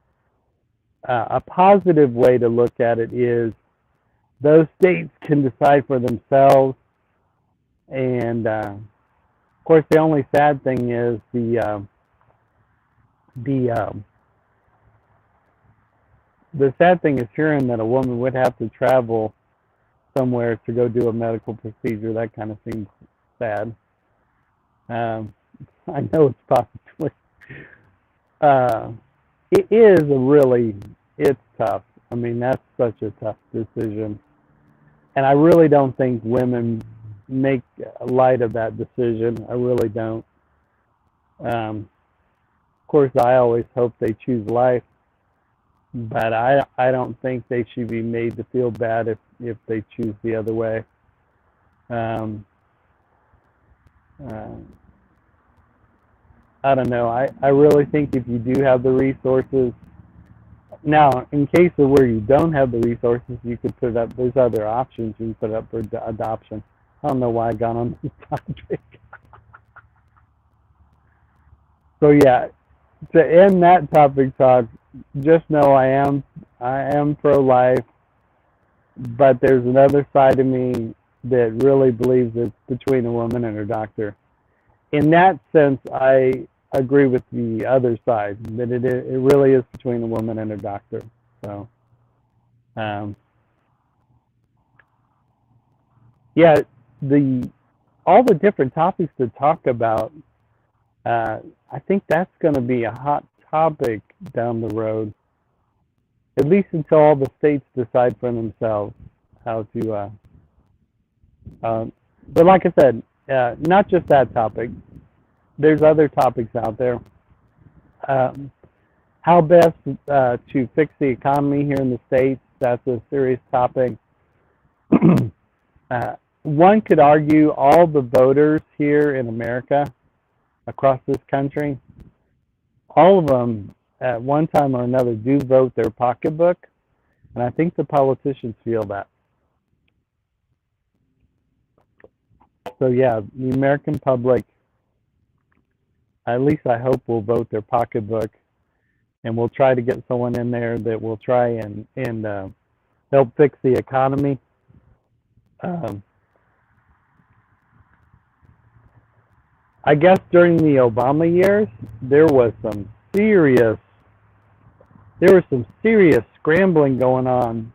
a positive way to look at it is those states can decide for themselves. And of course, the only sad thing is the sad thing is hearing that a woman would have to travel somewhere to go do a medical procedure. That kind of seems sad. Um, I know it's possibly. Uh, it is it's tough. I mean, that's such a tough decision. And I really don't think women make light of that decision. I really don't. Of course, I always hope they choose life, but I don't think they should be made to feel bad if they choose the other way. Um, uh, I don't know. I really think if you do have the resources, now in case of where you don't have the resources, you could put up, there's other options you can put up for adoption. I don't know why I got on this topic. So yeah, to end that topic talk, just know I am pro-life, but there's another side of me that really believes it's between a woman and her doctor. In that sense, I agree with the other side, that it really is between a woman and her doctor. So, yeah, all the different topics to talk about, I think that's going to be a hot topic down the road, at least until all the states decide for themselves how to. But like I said, not just that topic. There's other topics out there. How best to fix the economy here in the States, that's a serious topic. One could argue all the voters here in America, across this country, all of them at one time or another do vote their pocketbook, and I think the politicians feel that. So yeah, the American public, at least I hope, will vote their pocketbook, and we'll try to get someone in there that will try and help fix the economy. I guess during the Obama years, there was some serious scrambling going on.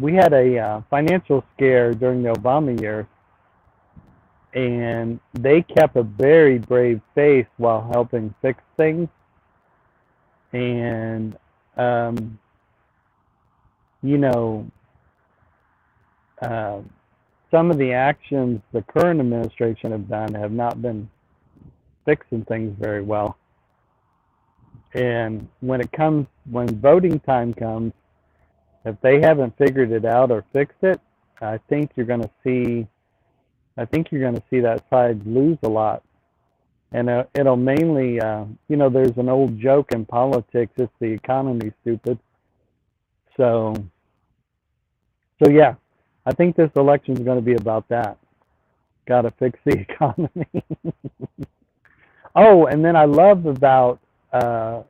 We had a financial scare during the Obama years, and they kept a very brave face while helping fix things. And you know, some of the actions the current administration have done have not been fixing things very well. And when voting time comes, if they haven't figured it out or fixed it, I think you're going to see that side lose a lot. And it'll mainly, there's an old joke in politics: it's the economy, stupid. So yeah, I think this election is going to be about that. Got to fix the economy. Oh, and then I love about, I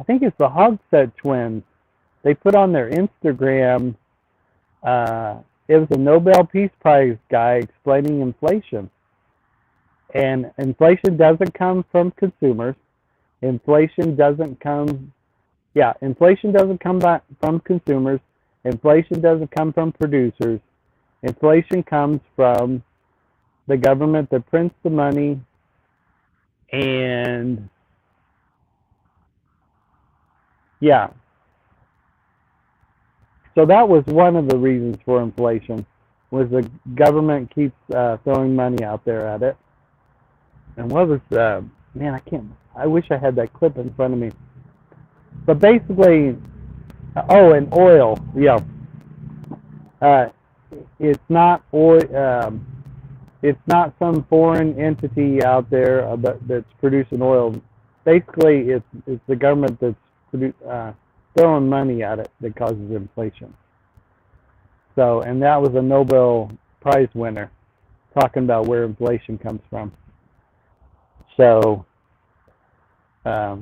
think it's the Hogsett twins. They put on their Instagram, it was a Nobel Peace Prize guy explaining inflation. And inflation doesn't come from consumers. Inflation doesn't come from consumers. Inflation doesn't come from producers. Inflation comes from the government that prints the money, and yeah, so that was one of the reasons for inflation, was the government keeps throwing money out there at it. And what was man? I wish I had that clip in front of me. But basically, oh, and oil. Yeah, uh, it's not oil. It's not some foreign entity out there that's producing oil. Basically, it's the government that's throwing money at it that causes inflation. So, and that was a Nobel Prize winner talking about where inflation comes from. So, yeah,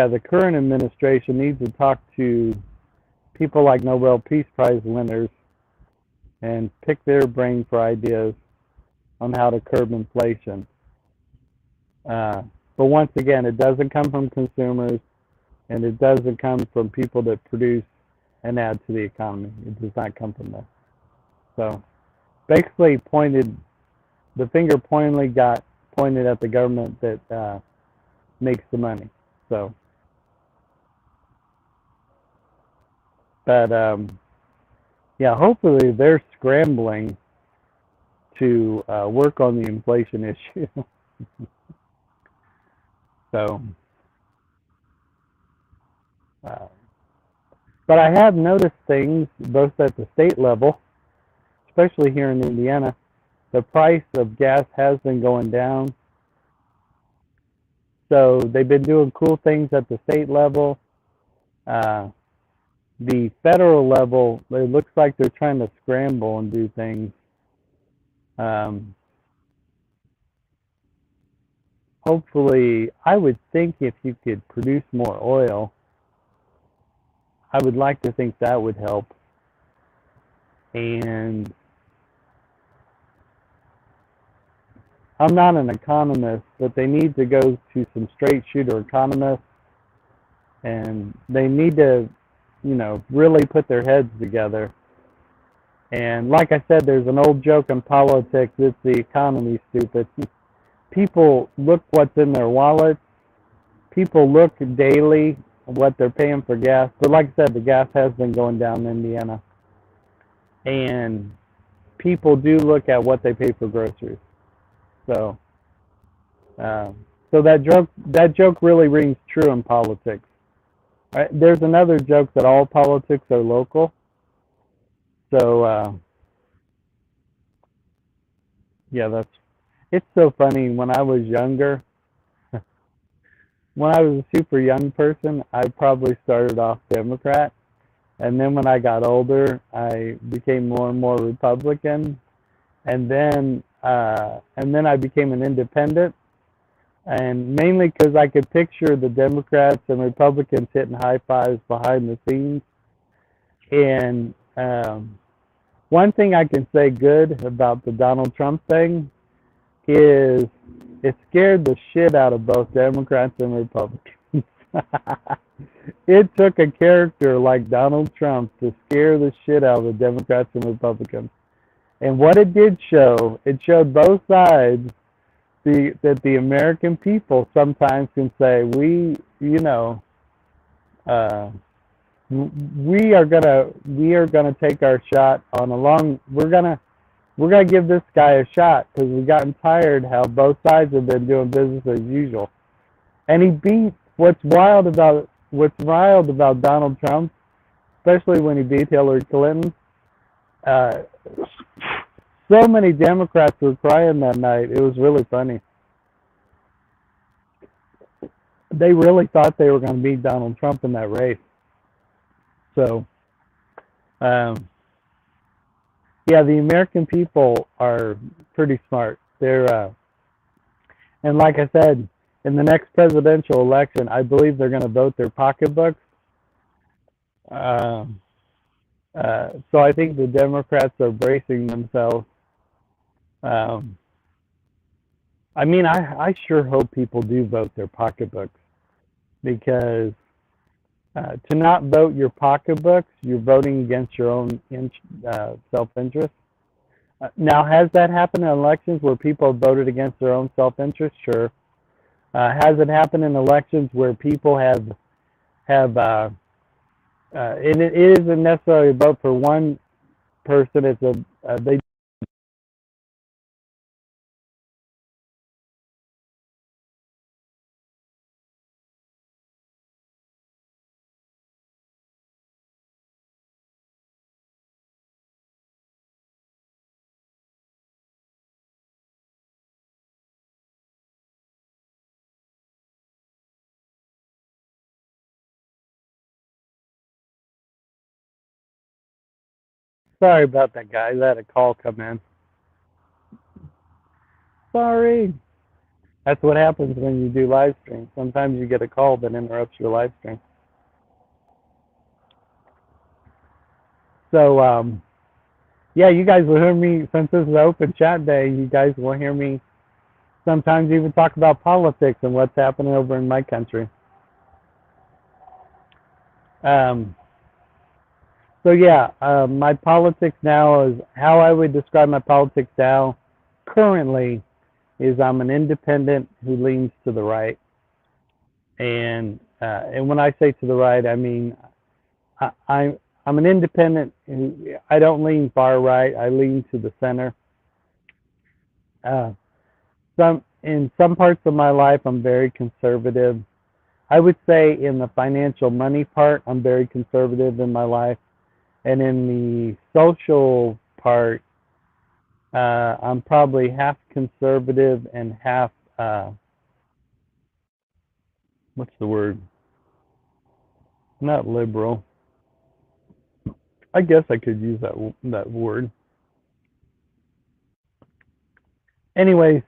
the current administration needs to talk to people like Nobel Peace Prize winners and pick their brain for ideas on how to curb inflation. But once again, it doesn't come from consumers, and it doesn't come from people that produce and add to the economy. It does not come from that. So basically, the finger pointedly got pointed at the government that makes the money. So, but yeah, hopefully they're scrambling to work on the inflation issue. So, but I have noticed things both at the state level, especially here in Indiana. The price of gas has been going down. So they've been doing cool things at the state level. The federal level, it looks like they're trying to scramble and do things. Hopefully, I would think if you could produce more oil, I would like to think that would help. And I'm not an economist, but they need to go to some straight shooter economists, and they need to, really put their heads together. And like I said, there's an old joke in politics, it's the economy, stupid. People look what's in their wallets. People look daily what they're paying for gas. But like I said, the gas has been going down in Indiana. And people do look at what they pay for groceries. So that joke really rings true in politics. Right? There's another joke that all politics are local. So yeah, it's so funny. When I was younger, when I was a super young person, I probably started off Democrat, and then when I got older, I became more and more Republican, and then I became an independent, and mainly because I could picture the Democrats and Republicans hitting high fives behind the scenes. And one thing I can say good about the Donald Trump thing is it scared the shit out of both Democrats and Republicans. It took a character like Donald Trump to scare the shit out of the Democrats and Republicans. And what it did show, it showed both sides that the American people sometimes can say, we are gonna take our shot on a long. We're gonna give this guy a shot because we've gotten tired how both sides have been doing business as usual. And he beat what's wild about Donald Trump, especially when he beat Hillary Clinton. So many Democrats were crying that night. It was really funny. They really thought they were going to beat Donald Trump in that race. So, yeah, the American people are pretty smart. They're, and like I said, in the next presidential election, I believe they're going to vote their pocketbooks. So I think the Democrats are bracing themselves. I mean, I sure hope people do vote their pocketbooks, because to not vote your pocketbooks, you're voting against your own self-interest. Now, has that happened in elections where people have voted against their own self-interest? Sure. Has it happened in elections where people have and it isn't necessarily a vote for one person? It's they. Sorry about that, guys. I had a call come in. Sorry. That's what happens when you do live streams. Sometimes you get a call that interrupts your live stream. So, yeah, you guys will hear me, since this is open chat day, you guys will hear me sometimes even talk about politics and what's happening over in my country. Um, so, yeah, my politics now is, how I would describe my politics now currently is I'm an independent who leans to the right. And when I say to the right, I mean I'm an independent. I don't lean far right. I lean to the center. In some parts of my life, I'm very conservative. I would say in the financial money part, I'm very conservative in my life, and in the social part, I'm probably half conservative and half what's the word? Not liberal. I guess I could use that word. Anyways,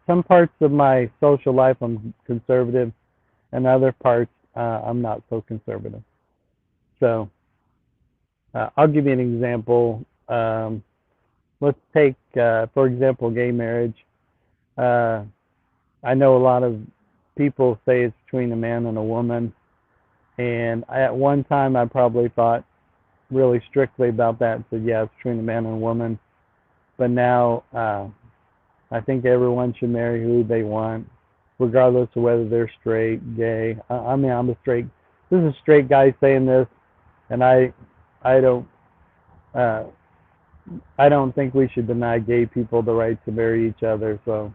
some parts of my social life I'm conservative, and other parts I'm not so conservative. So I'll give you an example. Let's take, for example, gay marriage. I know a lot of people say it's between a man and a woman, and at one time I probably thought really strictly about that and said, yeah, it's between a man and a woman. But now I think everyone should marry who they want, regardless of whether they're straight, gay. I mean, I'm a straight. This is a straight guy saying this, and I don't. I don't think we should deny gay people the right to marry each other. So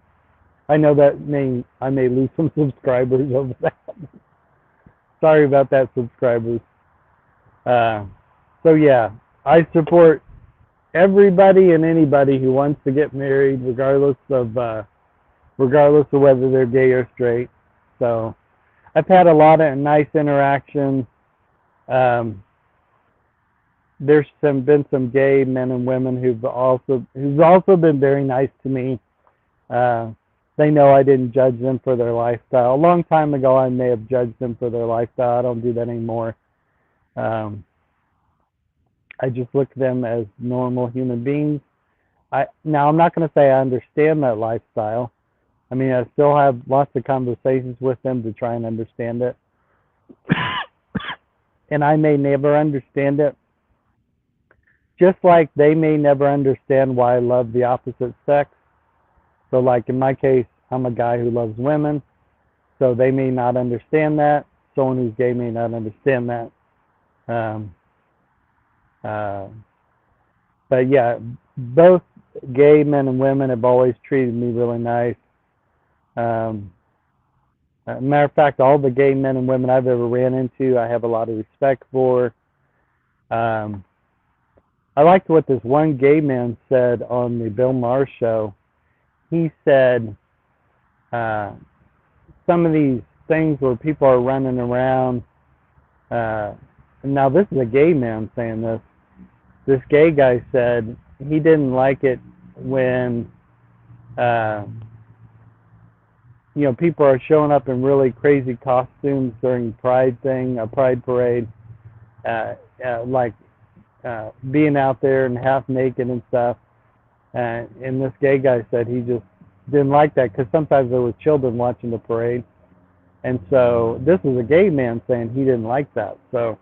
I know that I may lose some subscribers over that. Sorry about that, subscribers. So yeah, I support everybody and anybody who wants to get married, regardless of whether they're gay or straight. So I've had a lot of nice interactions. There's been some gay men and women who've also been very nice to me. They know I didn't judge them for their lifestyle. A long time ago, I may have judged them for their lifestyle. I don't do that anymore. I just look at them as normal human beings. Now, I'm not going to say I understand that lifestyle. I mean, I still have lots of conversations with them to try and understand it. And I may never understand it, just like they may never understand why I love the opposite sex. So like in my case, I'm a guy who loves women, so they may not understand that. Someone who's gay may not understand that. But yeah, both gay men and women have always treated me really nice. Matter of fact, all the gay men and women I've ever ran into, I have a lot of respect for. I liked what this one gay man said on the Bill Maher show. He said some of these things where people are running around. Now this is a gay man saying this. This gay guy said he didn't like it when people are showing up in really crazy costumes during a pride parade, like being out there and half naked and stuff. And this gay guy said he just didn't like that because sometimes there were children watching the parade. And so this is a gay man saying he didn't like that. So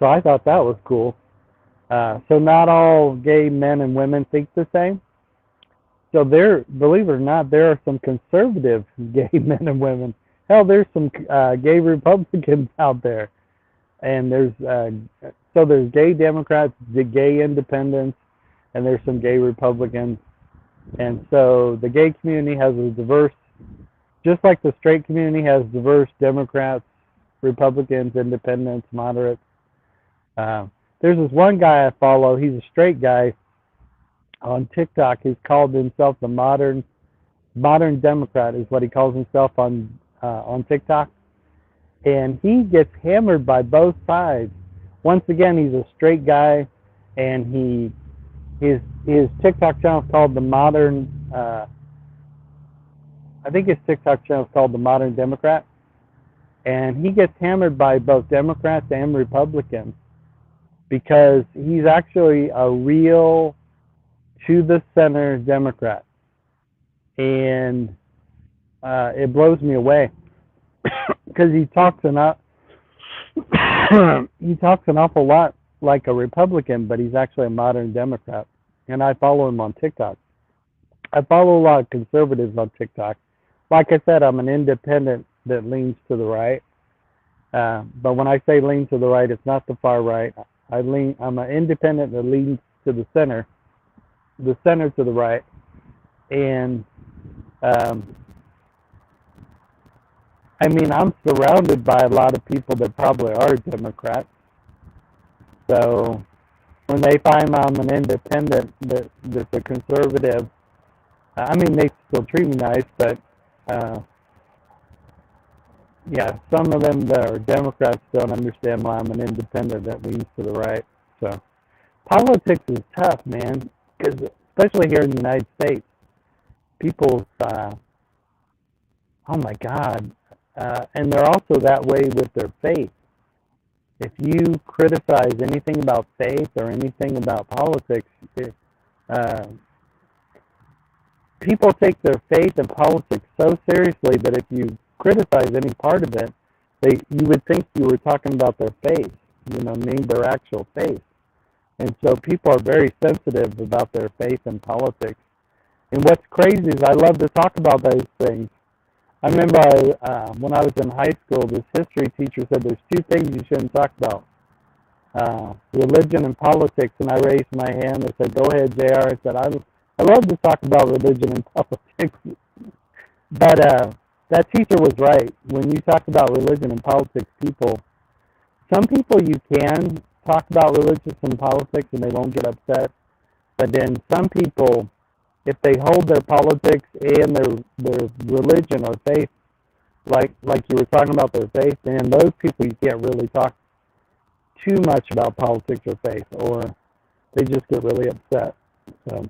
I thought that was cool. So not all gay men and women think the same. So there, believe it or not, there are some conservative gay men and women. Hell, there's some gay Republicans out there, and there's gay Democrats, the gay independents, and there's some gay Republicans. And so the gay community has a diverse, just like the straight community has diverse Democrats, Republicans, independents, moderates. There's this one guy I follow. He's a straight guy on TikTok. He's called himself the modern Democrat, is what he calls himself on TikTok. And he gets hammered by both sides. Once again, he's a straight guy, and his TikTok channel is called the Modern. I think his TikTok channel is called the Modern Democrat, and he gets hammered by both Democrats and Republicans because he's actually a real to the center Democrat, and it blows me away because he talks an awful lot like a Republican, but he's actually a modern Democrat. And I follow him on TikTok. I follow a lot of conservatives on TikTok. Like I said, I'm an independent that leans to the right. But when I say lean to the right, it's not the far right. I'm an independent that leans to the center to the right. And I mean, I'm surrounded by a lot of people that probably are Democrats. So when they find I'm an independent that's a conservative, I mean, they still treat me nice, but yeah, some of them that are Democrats don't understand why I'm an independent that leans to the right. So politics is tough, man, because especially here in the United States, people's, oh my God, and they're also that way with their faith. If you criticize anything about faith or anything about politics, people take their faith and politics so seriously that if you criticize any part of it, you would think you were talking about their faith, their actual faith. And so people are very sensitive about their faith and politics. And what's crazy is I love to talk about those things. I remember when I was in high school, this history teacher said there's two things you shouldn't talk about, religion and politics. And I raised my hand and said, go ahead, JR. I said, I love to talk about religion and politics. But that teacher was right. When you talk about religion and politics, some people you can talk about religion and politics and they won't get upset. But then some people, if they hold their politics and their religion or faith, like you were talking about their faith, then those people you can't really talk too much about politics or faith, or they just get really upset. So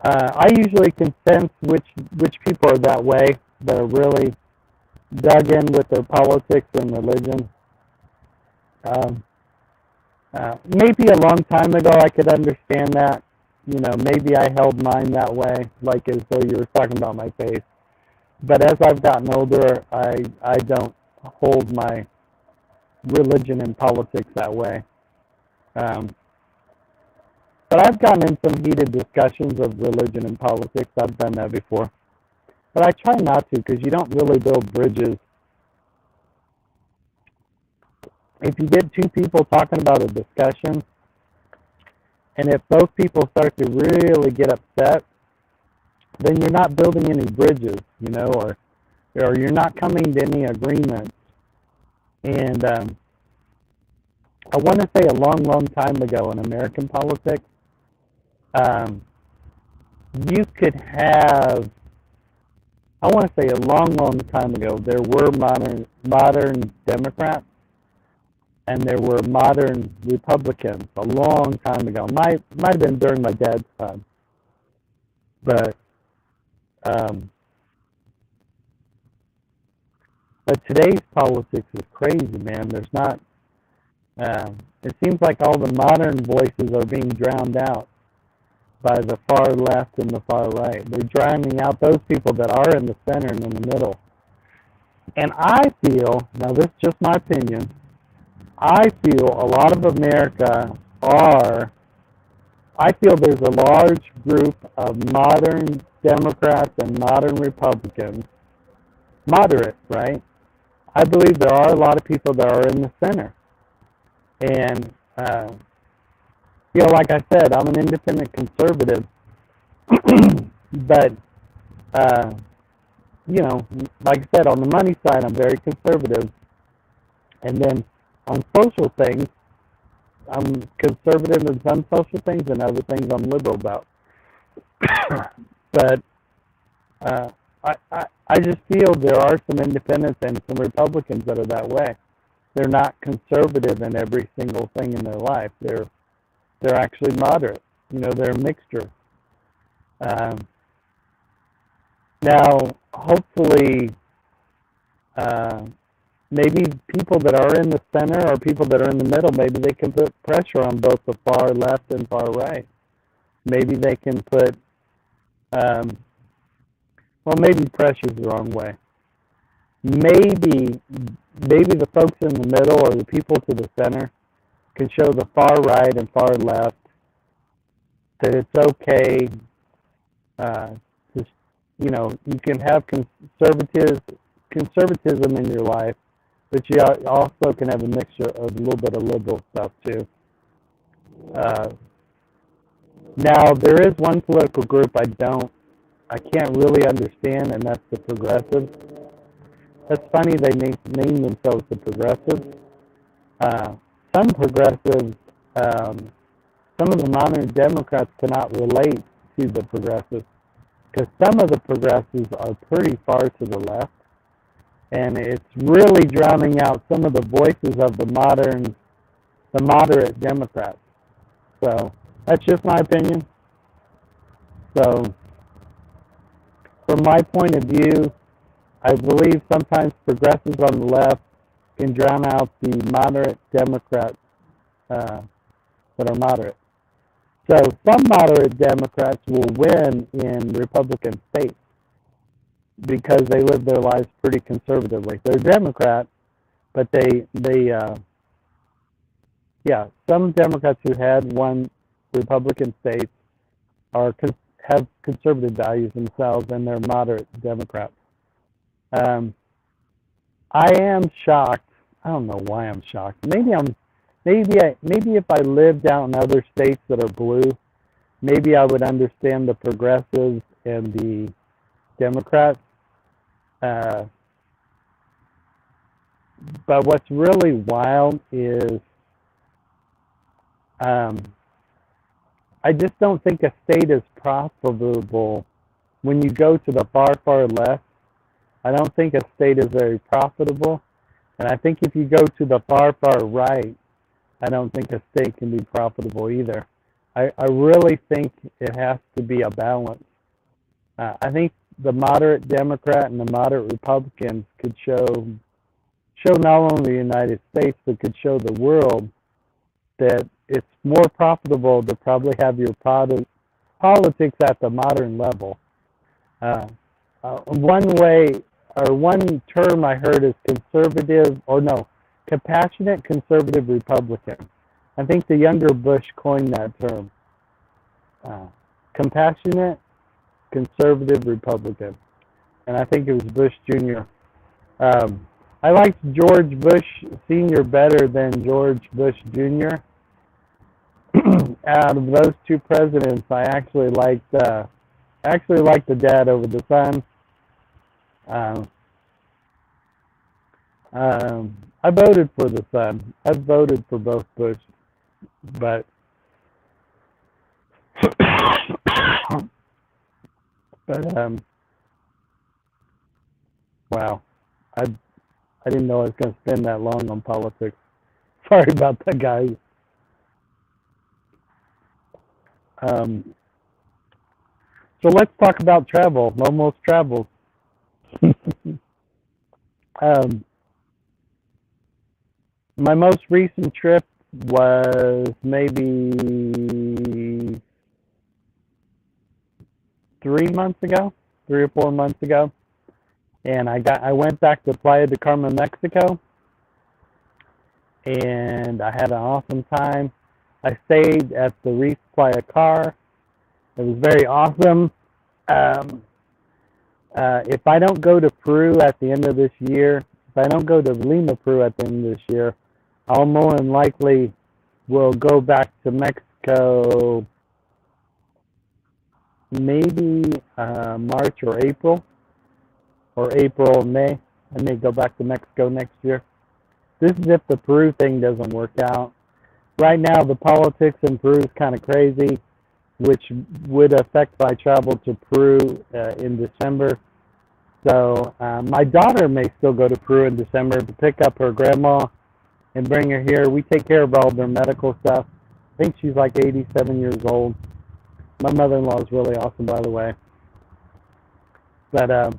I usually can sense which people are that way, that are really dug in with their politics and religion. Maybe a long time ago I could understand that. Maybe I held mine that way, like as though you were talking about my faith. But as I've gotten older, I don't hold my religion and politics that way. But I've gotten in some heated discussions of religion and politics. I've done that before. But I try not to, because you don't really build bridges. If you get two people talking about a discussion, and if both people start to really get upset, then you're not building any bridges, or you're not coming to any agreements. And I want to say a long, long time ago in American politics, you could have, I want to say a long, long time ago, there were modern Democrats, and there were modern Republicans a long time ago. Might have been during my dad's time. But today's politics is crazy, man. There's not, it seems like all the modern voices are being drowned out by the far left and the far right. They're drowning out those people that are in the center and in the middle. And I feel, now this is just my opinion, I feel a lot of America are I feel there's a large group of modern Democrats and modern Republicans, moderate, right? I believe there are a lot of people that are in the center. And, like I said, I'm an independent conservative, but, uh, like I said, on the money side, I'm very conservative. And then on social things, I'm conservative in some social things, and other things I'm liberal about. But I just feel there are some independents and some Republicans that are that way. They're not conservative in every single thing in their life. They're actually moderate. They're a mixture. Now, hopefully, maybe people that are in the center or people that are in the middle, maybe they can put pressure on both the far left and far right. Maybe they can put, maybe pressure is the wrong way. Maybe the folks in the middle or the people to the center can show the far right and far left that it's okay. You can have conservatism in your life, but you also can have a mixture of a little bit of liberal stuff too. Now, there is one political group I can't really understand, and that's the progressives. That's funny they name themselves the progressives. Some progressives, some of the modern Democrats cannot relate to the progressives, because some of the progressives are pretty far to the left, and it's really drowning out some of the voices of the moderate Democrats. So that's just my opinion. So from my point of view, I believe sometimes progressives on the left can drown out the moderate Democrats that are moderate. So some moderate Democrats will win in Republican states because they live their lives pretty conservatively. They're Democrat, but some Democrats who had won Republican states have conservative values themselves, and they're moderate Democrats. I am shocked. I don't know why I'm shocked. Maybe if I lived out in other states that are blue, maybe I would understand the progressives and the Democrats. But what's really wild is I just don't think a state is profitable when you go to the far, far left. I don't think a state is very profitable. And I think if you go to the far, far right, I don't think a state can be profitable either. I really think it has to be a balance. I think the moderate Democrat and the moderate Republicans could show not only the United States, but could show the world that it's more profitable to probably have your politics at the modern level. One term I heard is compassionate conservative Republican. I think the younger Bush coined that term. Compassionate conservative Republican. And I think it was Bush Jr. I liked George Bush Sr. better than George Bush Jr. Out of those two presidents, I actually liked the dad over the son. I voted for the son. I voted for both Bush, but wow, I didn't know I was going to spend that long on politics. Sorry about that, guys. So let's talk about travel. Almost travels. My most recent trip was maybe 3 or 4 months ago, and I went back to Playa del Carmen, Mexico, and I had an awesome time. I stayed at the Reef Playa Car. It was very awesome. Um, if I don't go to Peru at the end of this year, if I don't go to Lima, Peru at the end of this year, I'll more than likely will go back to Mexico maybe March or April, May. I may go back to Mexico next year. This is if the Peru thing doesn't work out. Right now, the politics in Peru is kind of crazy, which would affect my travel to Peru in December. So my daughter may still go to Peru in December to pick up her grandma and bring her here. We take care of all their medical stuff. I think she's like 87 years old. My mother-in-law is really awesome, by the way. But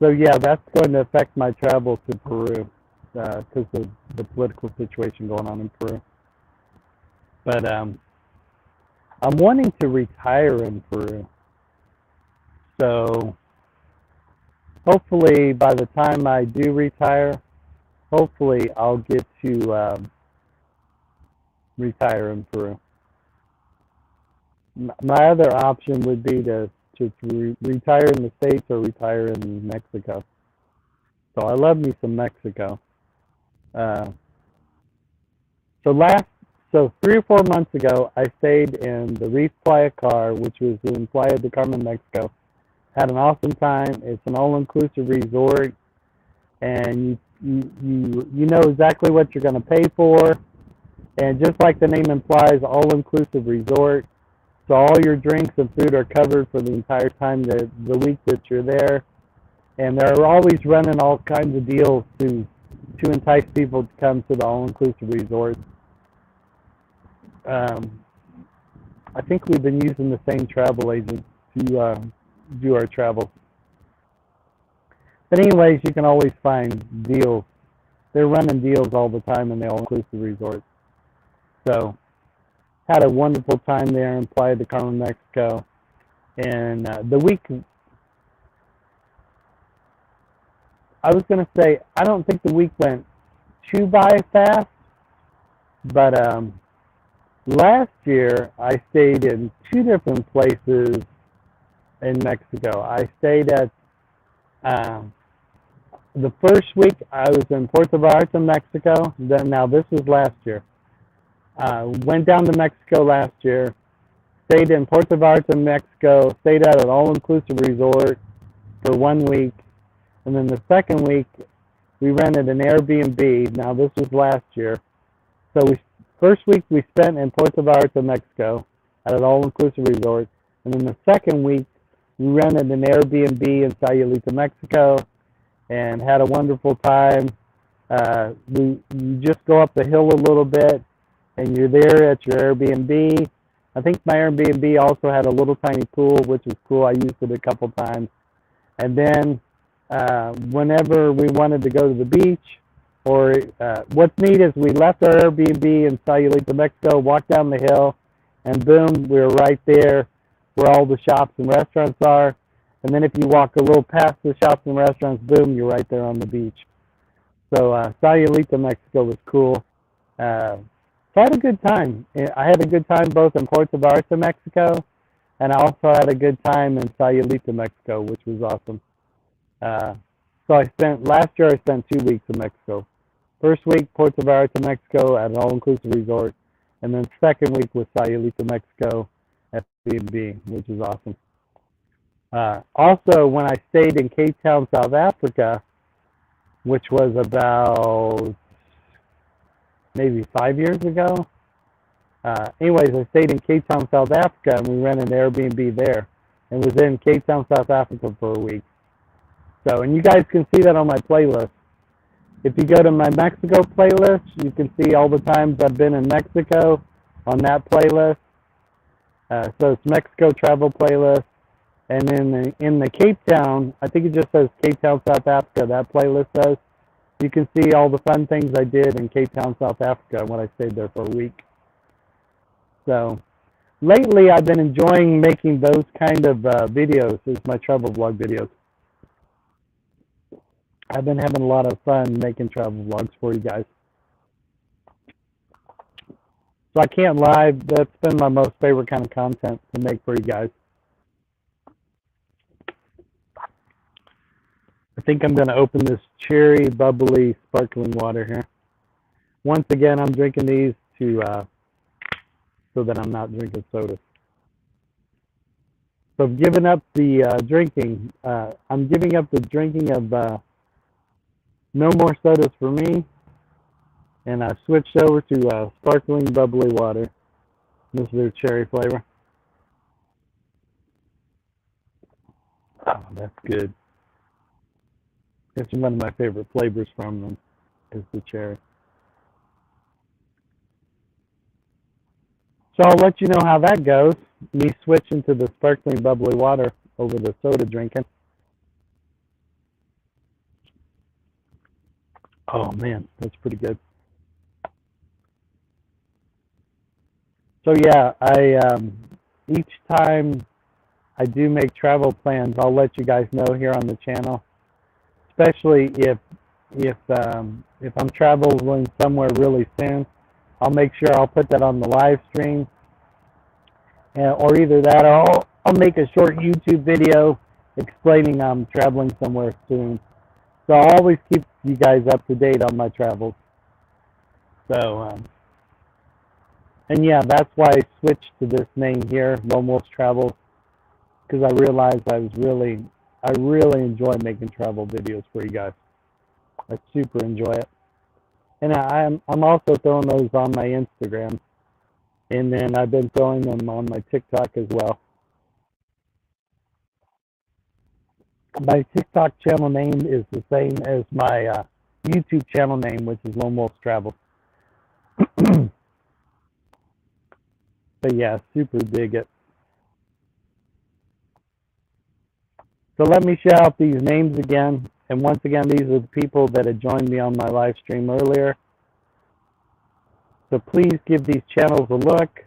so yeah, that's going to affect my travel to Peru because of the political situation going on in Peru. But I'm wanting to retire in Peru. So hopefully by the time I do retire, hopefully I'll get to retire in Peru. My other option would be to retire in the States or retire in Mexico. So I love me some Mexico. Uh, so 3 or 4 months ago, I stayed in the Reef Playa Car, which was in Playa del Carmen, Mexico. Had an awesome time. It's an all-inclusive resort, and you know exactly what you're going to pay for. And just like the name implies, all-inclusive resort. So all your drinks and food are covered for the entire time the week that you're there. And they're always running all kinds of deals to entice people to come to the all-inclusive resort. I think we've been using the same travel agent to do our travel. But anyways, you can always find deals. They're running deals all the time in the all-inclusive resorts. So had a wonderful time there in Playa del Carmen, Mexico. And the week, I was going to say, I don't think the week went too by fast, but last year I stayed in 2 different places in Mexico. I stayed at, the first week I was in Puerto Vallarta, Mexico. Now this was last year. Went down to Mexico last year, stayed in Puerto Vallarta, Mexico, stayed at an all-inclusive resort for 1 week, and then the second week we rented an Airbnb. Now this was last year. So first week we spent in Puerto Vallarta, Mexico at an all-inclusive resort, and then the second week we rented an Airbnb in Sayulita, Mexico, and had a wonderful time. You just go up the hill a little bit, and you're there at your Airbnb. I think my Airbnb also had a little tiny pool, which was cool. I used it a couple times. And then whenever we wanted to go to the beach, or what's neat is we left our Airbnb in Sayulita, Mexico, walked down the hill, and boom, we were right there where all the shops and restaurants are. And then if you walk a little past the shops and restaurants, boom, you're right there on the beach. So Sayulita, Mexico was cool. So I had a good time. I had a good time both in Puerto Vallarta, Mexico, and I also had a good time in Sayulita, Mexico, which was awesome. So last year I spent 2 weeks in Mexico. First week, Puerto Vallarta, Mexico at an all-inclusive resort, and then second week was Sayulita, Mexico at Airbnb, which is awesome. Also, when I stayed in Cape Town, South Africa, which was about maybe 5 years ago. Anyways, I stayed in Cape Town, South Africa, and we rented an Airbnb there, and was in Cape Town, South Africa for a week. So, and you guys can see that on my playlist. If you go to my Mexico playlist, you can see all the times I've been in Mexico on that playlist. So it's Mexico travel playlist. And then in the Cape Town, I think it just says Cape Town, South Africa, that playlist does. You can see all the fun things I did in Cape Town, South Africa when I stayed there for a week. So lately I've been enjoying making those kind of videos as my travel vlog videos. I've been having a lot of fun making travel vlogs for you guys. So I can't lie, that's been my most favorite kind of content to make for you guys. I think I'm going to open this cherry bubbly sparkling water here. Once again, I'm drinking these so that I'm not drinking sodas. So I've given up the drinking. I'm giving up the drinking of no more sodas for me, and I switched over to sparkling bubbly water. This is their cherry flavor. Oh, that's good. It's one of my favorite flavors from them is the cherry. So I'll let you know how that goes, me switching to the sparkling bubbly water over the soda drinking. Oh man, that's pretty good. So yeah, each time I do make travel plans, I'll let you guys know here on the channel. Especially if I'm traveling somewhere really soon, I'll make sure I'll put that on the live stream, or either that, or I'll make a short YouTube video explaining I'm traveling somewhere soon. So I'll always keep you guys up to date on my travels. So, and yeah, that's why I switched to this name here, Lone Wolf Travels, because I realized I really enjoy making travel videos for you guys. I super enjoy it. And I'm also throwing those on my Instagram. And then I've been throwing them on my TikTok as well. My TikTok channel name is the same as my YouTube channel name, which is Lone Wolf Travels. But yeah, super dig it. So let me shout out these names again. And once again, these are the people that had joined me on my live stream earlier. So please give these channels a look.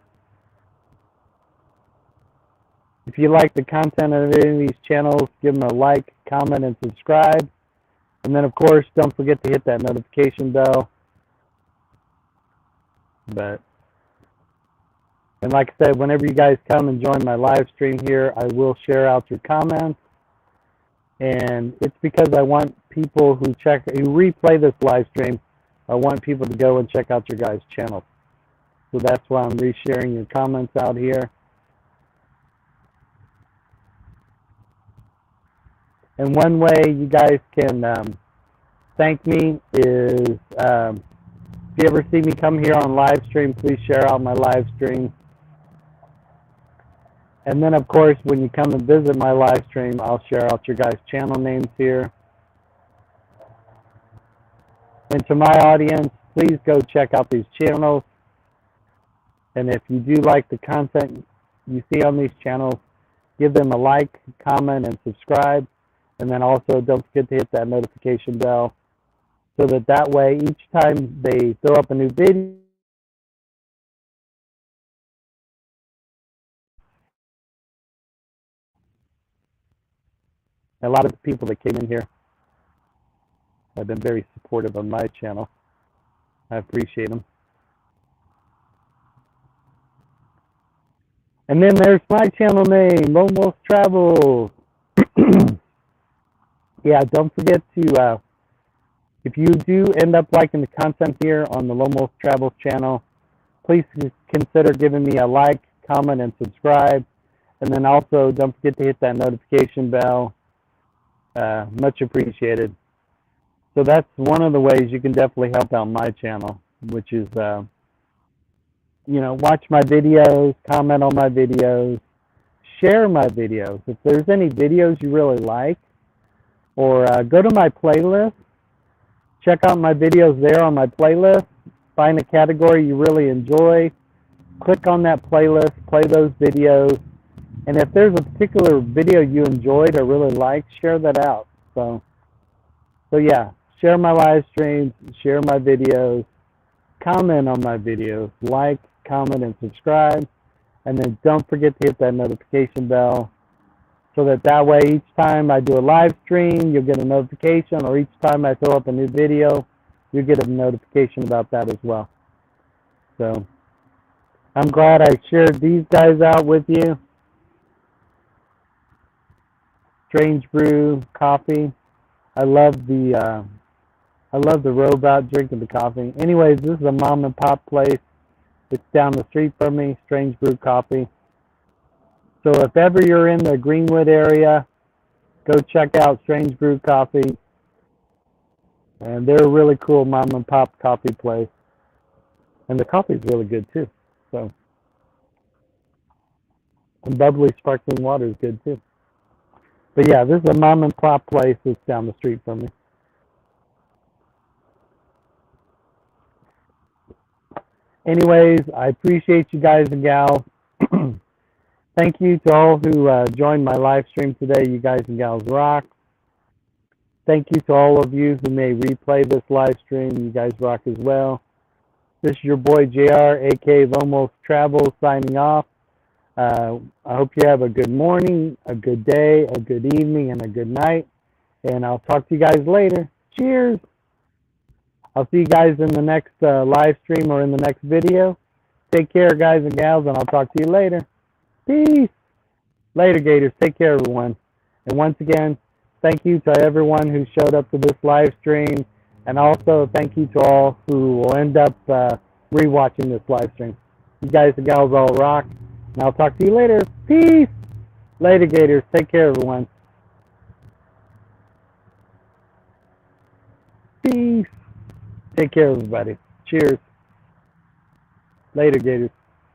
If you like the content of any of these channels, give them a like, comment, and subscribe. And then, of course, don't forget to hit that notification bell. And like I said, whenever you guys come and join my live stream here, I will share out your comments. And it's because I want people who replay this live stream, I want people to go and check out your guys' channel. So that's why I'm resharing your comments out here. And one way you guys can thank me is if you ever see me come here on live stream, please share out my live stream. And then, of course, when you come and visit my live stream, I'll share out your guys' channel names here. And to my audience, please go check out these channels. And if you do like the content you see on these channels, give them a like, comment, and subscribe. And then also don't forget to hit that notification bell so that way each time they throw up a new video, a lot of the people that came in here have been very supportive of my channel. I appreciate them. And then there's my channel name, Lone Wolf Travels. Yeah, don't forget to, if you do end up liking the content here on the Lone Wolf Travels channel, please consider giving me a like, comment, and subscribe. And then also don't forget to hit that notification bell. Much appreciated. So that's one of the ways you can definitely help out my channel, which is, watch my videos, comment on my videos, share my videos. If there's any videos you really like, or go to my playlist, check out my videos there on my playlist, find a category you really enjoy, click on that playlist, play those videos, and if there's a particular video you enjoyed or really liked, share that out. So yeah, share my live streams, share my videos, comment on my videos, like, comment, and subscribe, and then don't forget to hit that notification bell so that way each time I do a live stream, you'll get a notification, or each time I throw up a new video, you'll get a notification about that as well. So I'm glad I shared these guys out with you. Strange Brew Coffee. I love the robot drinking the coffee. Anyways, this is a mom and pop place. It's down the street from me, Strange Brew Coffee. So if ever you're in the Greenwood area, go check out Strange Brew Coffee. And they're a really cool mom and pop coffee place. And the coffee's really good too. So, and bubbly sparkling water is good too. But yeah, this is a mom and pop place that's down the street from me. Anyways, I appreciate you guys and gals. Thank you to all who joined my live stream today. You guys and gals rock. Thank you to all of you who may replay this live stream. You guys rock as well. This is your boy JR, aka Lomos Travel, signing off. I hope you have a good morning, a good day, a good evening, and a good night. And I'll talk to you guys later. Cheers. I'll see you guys in the next live stream or in the next video. Take care, guys and gals, and I'll talk to you later. Peace. Later, Gators. Take care, everyone. And once again, thank you to everyone who showed up to this live stream. And also, thank you to all who will end up rewatching this live stream. You guys and gals all rock. And I'll talk to you later. Peace. Later, Gators. Take care, everyone. Peace. Take care, everybody. Cheers. Later, Gators.